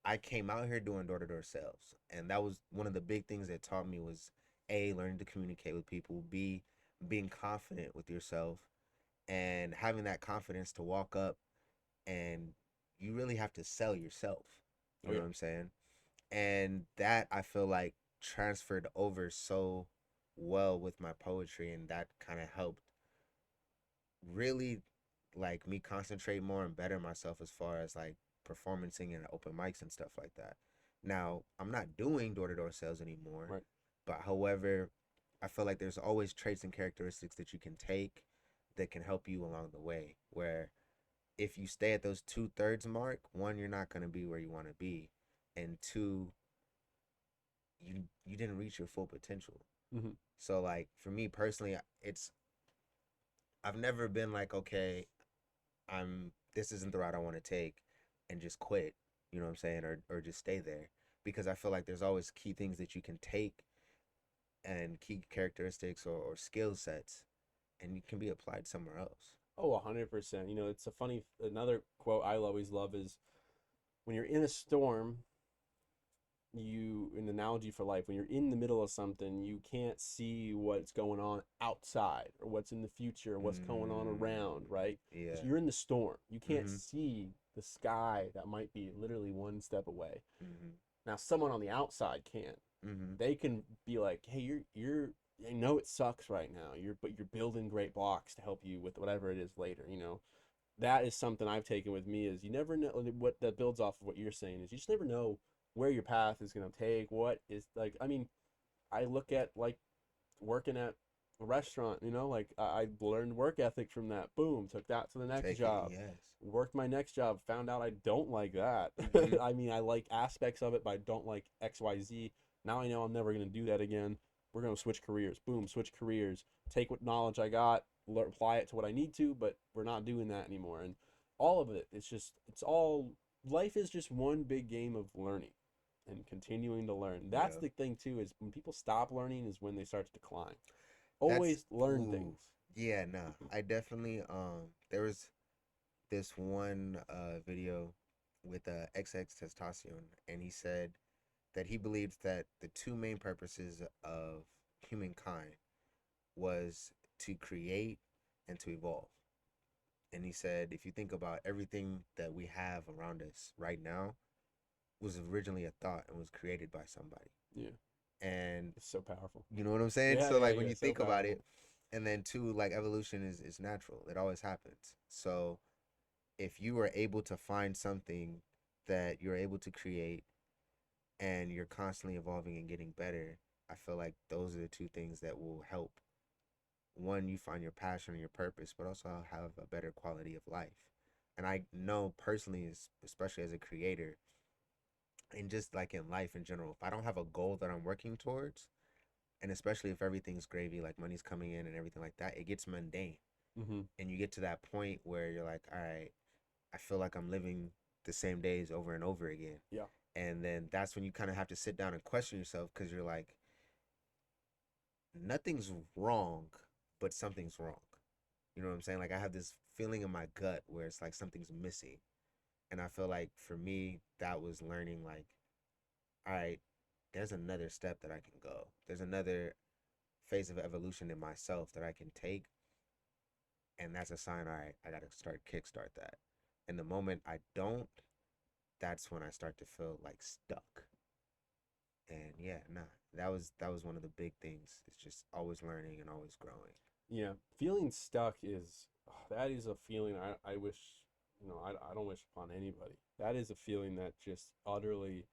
Speaker 2: I came out here doing door to door sales, and that was one of the big things that taught me was A, learning to communicate with people, B, being confident with yourself, and having that confidence to walk up and you really have to sell yourself.
Speaker 1: Oh
Speaker 2: You know
Speaker 1: yeah.
Speaker 2: what I'm saying? And that I feel like transferred over so well with my poetry, and that kind of helped really like me concentrate more and better myself as far as like performancing and open mics and stuff like that. Now, I'm not doing door to door sales anymore,
Speaker 1: Right.
Speaker 2: but however, I feel like there's always traits and characteristics that you can take that can help you along the way. Where if you stay at those 2/3 mark, one, you're not going to be where you want to be, and two, you didn't reach your full potential.
Speaker 1: Mm-hmm.
Speaker 2: So like for me personally, it's I've never been like, okay, I'm this isn't the route I want to take and just quit, you know what I'm saying, or just stay there, because I feel like there's always key things that you can take and key characteristics or skill sets and you can be applied somewhere else.
Speaker 1: Oh, 100%. You know, it's a funny, another quote I always love is when you're in a storm, an analogy for life, when you're in the middle of something, you can't see what's going on outside or what's in the future, or what's going on around, right?
Speaker 2: Yeah.
Speaker 1: Because you're in the storm. You can't
Speaker 2: Mm-hmm.
Speaker 1: see the sky that might be literally one step away.
Speaker 2: Mm-hmm.
Speaker 1: Now, someone on the outside can.
Speaker 2: Mm-hmm.
Speaker 1: They can be like, "Hey, you're I know it sucks right now. You're building great blocks to help you with whatever it is later, you know." That is something I've taken with me is you never know what that builds off of what you're saying is you just never know where your path is going to take. What is like, I mean, I look at like working at a restaurant, you know, like I learned work ethic from that. Boom, took that to the next
Speaker 2: Take it,
Speaker 1: job.
Speaker 2: yes.
Speaker 1: Worked my next job, found out I don't like that.
Speaker 2: Mhm.
Speaker 1: I mean, I like aspects of it, but I don't like XYZ. Now I know I'm never going to do that again. We're going to switch careers. Boom, switch careers. Take what knowledge I got, apply it to what I need to, but we're not doing that anymore. And all of it, it's all, life is just one big game of learning and continuing to learn. That's
Speaker 2: Yeah.
Speaker 1: the thing, too, is when people stop learning is when they start to decline.
Speaker 2: That's
Speaker 1: Always learn
Speaker 2: ooh.
Speaker 1: things.
Speaker 2: Yeah, nah. I definitely there was this one video with XX Testosterone, and he said that he believes that the two main purposes of humankind was to create and to evolve. And he said if you think about everything that we have around us right now was originally a thought and was created by somebody.
Speaker 1: Yeah,
Speaker 2: And
Speaker 1: it's so powerful.
Speaker 2: you know what I'm saying?
Speaker 1: Yeah,
Speaker 2: So
Speaker 1: yeah,
Speaker 2: like when
Speaker 1: yeah,
Speaker 2: you
Speaker 1: so
Speaker 2: think about it,
Speaker 1: powerful.
Speaker 2: and then two, like evolution is natural. It always happens. So if you are able to find something that you're able to create and you're constantly evolving and getting better, I feel like those are the two things that will help. One, you find your passion and your purpose, but also have a better quality of life. And I know personally, especially as a creator, and just like in life in general, if I don't have a goal that I'm working towards, and especially if everything's gravy, like money's coming in and everything like that, it gets mundane.
Speaker 1: Mm-hmm.
Speaker 2: And you get to that point where you're like, all right, I feel like I'm living the same days over and over again.
Speaker 1: Yeah.
Speaker 2: And then that's when you kind of have to sit down and question yourself because you're like, nothing's wrong, but something's wrong. You know what I'm saying? Like I have this feeling in my gut where it's like something's missing. And I feel like for me, that was learning like, all right, there's another step that I can go. There's another phase of evolution in myself that I can take. And that's a sign, all right, I got to start kickstart that. And the moment I don't, that's when I start to feel like stuck. And yeah, nah, that was one of the big things. It's just always learning and always growing.
Speaker 1: Yeah, feeling stuck is that is a feeling I wish, you know, I don't wish upon anybody. That is a feeling that just utterly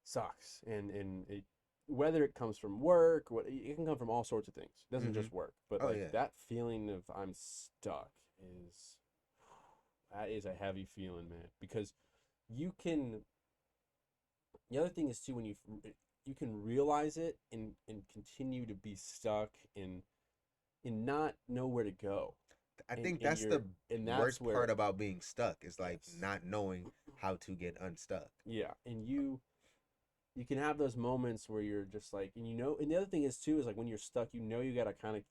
Speaker 1: sucks, and it, whether it comes from work, what it can come from all sorts of things. It doesn't
Speaker 2: Mm-hmm.
Speaker 1: just work, but
Speaker 2: Oh
Speaker 1: like
Speaker 2: yeah.
Speaker 1: that feeling of I'm stuck is that is a heavy feeling, man, because you can. The other thing is too when you can realize it and continue to be stuck and not know where to go.
Speaker 2: I think
Speaker 1: And
Speaker 2: that's
Speaker 1: you're
Speaker 2: the
Speaker 1: and that's
Speaker 2: worst part
Speaker 1: where
Speaker 2: about being stuck is like
Speaker 1: yes.
Speaker 2: not knowing how to get unstuck.
Speaker 1: Yeah, and you can have those moments where you're just like, and and the other thing is too, is like when you're stuck, you gotta kind of,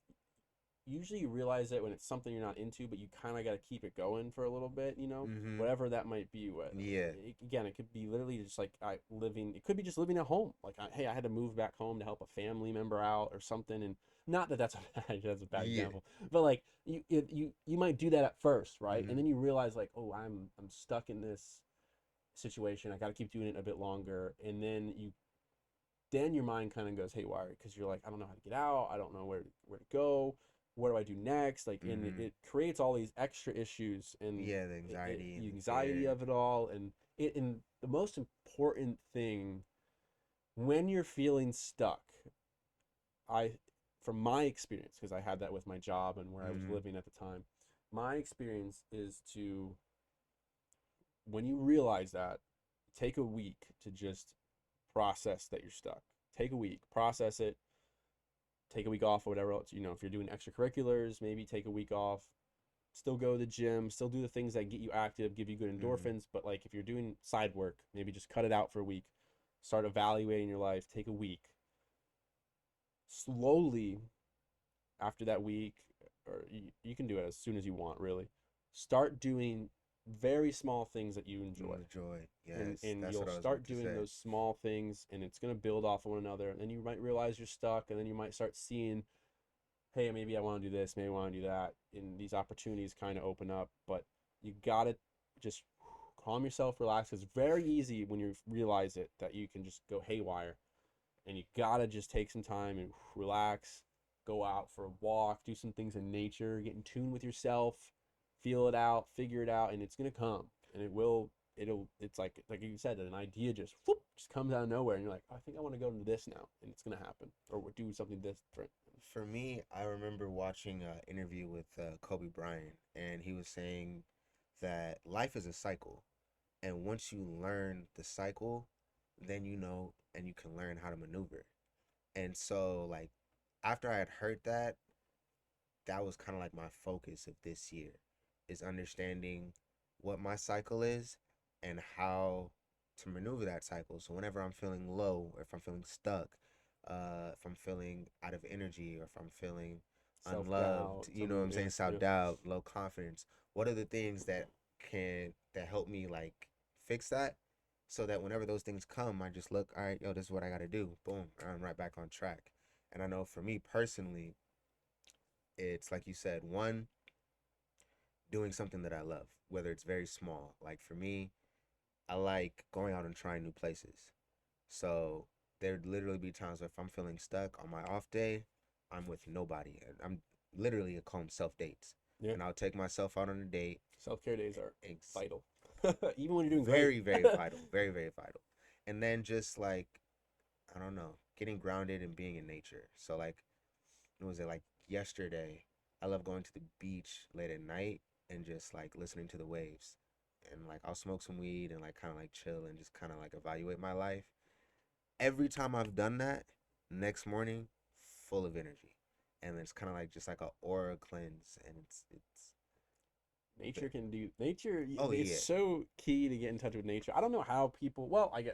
Speaker 1: usually you realize it when it's something you're not into, but you kind of got to keep it going for a little bit,
Speaker 2: Mm-hmm.
Speaker 1: whatever that might be.
Speaker 2: Yeah.
Speaker 1: Again, it could be literally just like it could be just living at home. Like, hey, I had to move back home to help a family member out or something. And not that that's that's a bad
Speaker 2: Yeah.
Speaker 1: example, but like you might do that at first, right?
Speaker 2: Mm-hmm.
Speaker 1: And then you realize like, oh, I'm stuck in this situation. I got to keep doing it a bit longer. And then your mind kind of goes haywire because you're like, I don't know how to get out. I don't know where to go. What do I do next? Like, and
Speaker 2: Mm-hmm.
Speaker 1: it creates all these extra issues and
Speaker 2: Yeah, the anxiety
Speaker 1: the
Speaker 2: and the
Speaker 1: anxiety
Speaker 2: fear.
Speaker 1: of it all. And the most important thing when you're feeling stuck, I, from my experience, because I had that with my job and where I was
Speaker 2: Mm-hmm.
Speaker 1: living at the time, my experience is to, when you realize that, take a week to just process that you're stuck. Take a week, process it, take a week off or whatever else. If you're doing extracurriculars, maybe take a week off. Still go to the gym, still do the things that get you active, give you good
Speaker 2: Mm-hmm.
Speaker 1: endorphins. But like if you're doing side work, maybe just cut it out for a week. Start evaluating your life. Take a week. Slowly, after that week, or you can do it as soon as you want, really. Start doing very small things that you enjoy.
Speaker 2: Enjoy.
Speaker 1: and
Speaker 2: Yes,
Speaker 1: and
Speaker 2: that's
Speaker 1: you'll
Speaker 2: what I was about
Speaker 1: start
Speaker 2: to
Speaker 1: doing
Speaker 2: say.
Speaker 1: those small things, and it's going to build off of one another, and then you might realize you're stuck, and then you might start seeing, hey, maybe I want to do this, maybe I want to do that, and these opportunities kind of open up. But you gotta just calm yourself, relax. It's very easy when you realize it that you can just go haywire, and you gotta just take some time and relax, go out for a walk, do some things in nature, get in tune with yourself, feel it out, figure it out, and it's gonna come, and it's like you said, an idea just whoop, just comes out of nowhere, and you're like, I think I want to go into this now, and it's gonna happen, or do something different.
Speaker 2: For me, I remember watching an interview with Kobe Bryant, and he was saying that life is a cycle. And once you learn the cycle, then you know and you can learn how to maneuver. And so, like, after I had heard that, that was kind of like my focus of this year is understanding what my cycle is and how to maneuver that cycle. So whenever I'm feeling low, or if I'm feeling stuck, if I'm feeling out of energy, or if I'm feeling
Speaker 1: Self-doubt,
Speaker 2: unloved, you
Speaker 1: some
Speaker 2: know what I'm saying,
Speaker 1: yeah.
Speaker 2: self doubt, low confidence. What are the things that help me like fix that? So that whenever those things come, I just look, all right, yo, this is what I got to do. Boom, I'm right back on track. And I know for me personally, it's like you said, one, doing something that I love, whether it's very small. Like for me, I like going out and trying new places. So there'd literally be times where if I'm feeling stuck on my off day, I'm with nobody. And I'm literally, I call them self dates.
Speaker 1: Yeah.
Speaker 2: And I'll take myself out on a date.
Speaker 1: Self-care days are
Speaker 2: Ex-
Speaker 1: vital. Even when you're doing great.
Speaker 2: Very, very vital. Very, very vital. And then just like, I don't know, getting grounded and being in nature. So like, what was it like yesterday? I love going to the beach late at night and just like listening to the waves. And like I'll smoke some weed and like kind of like chill and just kind of like evaluate my life. Every time I've done that, next morning, full of energy. And it's kind of like just like a aura cleanse, and it's
Speaker 1: Nature can do nature.
Speaker 2: oh
Speaker 1: It's
Speaker 2: yeah.
Speaker 1: so key to get in touch with nature. I don't know how people. Well, I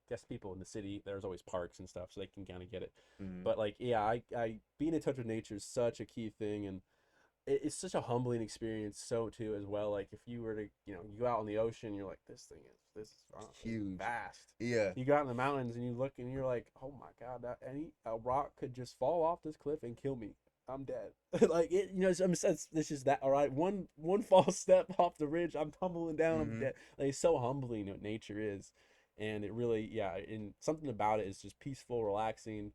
Speaker 1: guess people in the city, there's always parks and stuff, so they can kind of get it.
Speaker 2: Mm-hmm.
Speaker 1: But like, yeah, I being in touch with nature is such a key thing, and it's such a humbling experience. So too, as well. Like if you were to, you go out in the ocean, you're like, this is
Speaker 2: Huge.
Speaker 1: vast.
Speaker 2: Yeah.
Speaker 1: You go out in the mountains and you look and you're like, oh my god, that a rock could just fall off this cliff and kill me. I'm dead. Like this is that. All right, one false step off the ridge, I'm tumbling down. I'm
Speaker 2: Mm-hmm.
Speaker 1: dead. Like it's so humbling what nature is, and it really, yeah. And something about it is just peaceful, relaxing.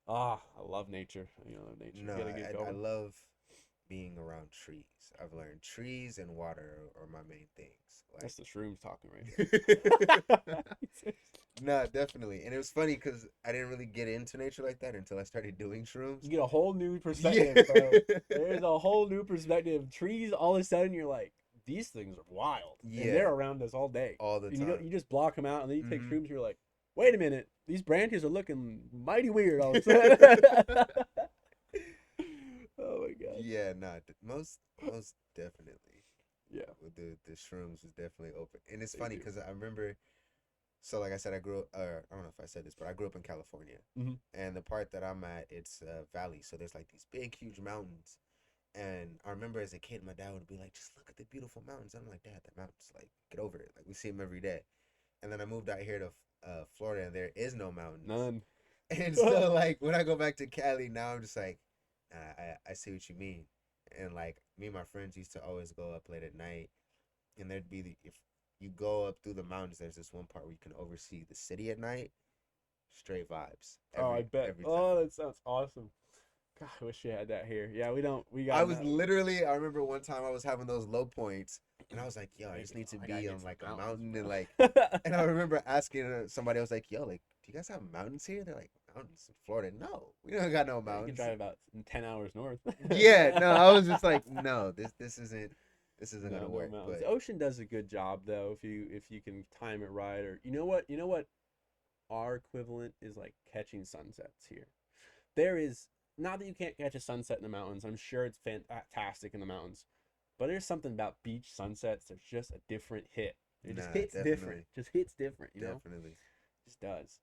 Speaker 1: I love nature. Nature's
Speaker 2: No,
Speaker 1: gotta get
Speaker 2: I
Speaker 1: going.
Speaker 2: love being around trees. I've learned trees and water are my main things.
Speaker 1: That's the shrooms talking
Speaker 2: Like,
Speaker 1: right here.
Speaker 2: no, definitely. And it was funny because I didn't really get into nature like that until I started doing shrooms.
Speaker 1: You get a whole new
Speaker 2: Yeah.
Speaker 1: perspective, bro. There's a whole new perspective. Trees, all of a sudden, you're like, these things are wild, and
Speaker 2: Yeah,
Speaker 1: they're around us all day.
Speaker 2: all the
Speaker 1: And
Speaker 2: time.
Speaker 1: you just block them out, and then you take
Speaker 2: Hmm.
Speaker 1: shrooms. You're like, wait a minute, these branches are looking mighty weird all of a sudden. Oh my god.
Speaker 2: Yeah, nah, most definitely.
Speaker 1: Yeah,
Speaker 2: With the shrooms was definitely open, and it's
Speaker 1: they
Speaker 2: funny
Speaker 1: do.
Speaker 2: because I remember. So like I said, I grew up. I don't know if I said this, but I grew up in California,
Speaker 1: Mhm.
Speaker 2: and the part that I'm at, it's valley. So there's like these big, huge mountains. And I remember as a kid, my dad would be like, "Just look at the beautiful mountains." I'm like, "Dad, the mountains, like, get over it. Like, we see them every day." And then I moved out here to Florida, and there is no mountains.
Speaker 1: None.
Speaker 2: And so like when I go back to Cali now, I'm just like, I see what you mean. And like me and my friends used to always go up late at night, and there'd be if you go up through the mountains, there's this one part where you can oversee the city at night. Straight vibes.
Speaker 1: Oh, I bet.
Speaker 2: Every
Speaker 1: Oh,
Speaker 2: time.
Speaker 1: that sounds awesome. God, I wish you had that here. Yeah, we don't. We
Speaker 2: I
Speaker 1: got.
Speaker 2: was literally. I remember one time I was having those low points, and I was like, "Yo, I just need to
Speaker 1: I gotta
Speaker 2: be
Speaker 1: get
Speaker 2: on
Speaker 1: some
Speaker 2: like a
Speaker 1: mountains,
Speaker 2: mountain and
Speaker 1: bro.
Speaker 2: like." And I remember asking somebody, I was like, "Yo, like, do you guys have mountains here?" They're like, "Mountains in Florida? No, we don't got no
Speaker 1: Yeah, you can
Speaker 2: mountains."
Speaker 1: drive about 10 hours north.
Speaker 2: Yeah, no, I was just like, "No, this isn't
Speaker 1: No,
Speaker 2: gonna
Speaker 1: no
Speaker 2: work."
Speaker 1: mountains.
Speaker 2: But
Speaker 1: The ocean does a good job though if you can time it right. Or you know what our equivalent is like catching sunsets here. There is not that you can't catch a sunset in the mountains. I'm sure it's fantastic in the mountains, but there's something about beach sunsets. There's just a different hit. It just
Speaker 2: nah,
Speaker 1: hits different.
Speaker 2: definitely,
Speaker 1: Just hits different. You know,
Speaker 2: definitely.
Speaker 1: just does.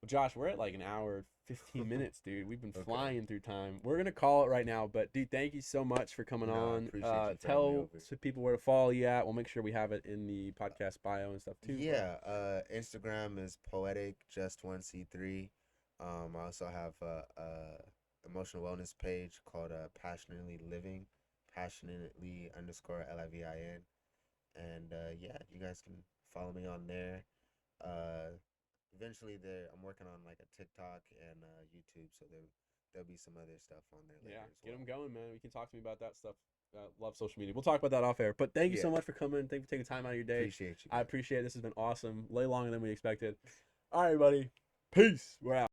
Speaker 1: Well, Josh, we're at like an hour, 15 minutes, dude. We've been
Speaker 2: Okay.
Speaker 1: flying through time. We're gonna call it right now, but dude, thank you so much for coming
Speaker 2: No, I
Speaker 1: on.
Speaker 2: appreciate you throwing me
Speaker 1: Tell
Speaker 2: over.
Speaker 1: to people where to follow you at. We'll make sure we have it in the podcast bio and stuff too. bro.
Speaker 2: Yeah, Instagram is poetic just one C3. I also have a emotional wellness page called Passionately Living, passionately underscore LIVIN, and yeah, you guys can follow me on there. Uh, Eventually, I'm working on like a TikTok and YouTube, so there'll be some other stuff on there
Speaker 1: Yeah,
Speaker 2: later as
Speaker 1: get
Speaker 2: well.
Speaker 1: them going, man. We can talk to me about that stuff. Love social media. We'll talk about that off air. But thank you so
Speaker 2: Yeah,
Speaker 1: much for coming. Thank you for taking time out of your day.
Speaker 2: appreciate you,
Speaker 1: I
Speaker 2: man.
Speaker 1: appreciate it. This has been awesome. Way longer than we expected. All right, buddy. Peace. We're out.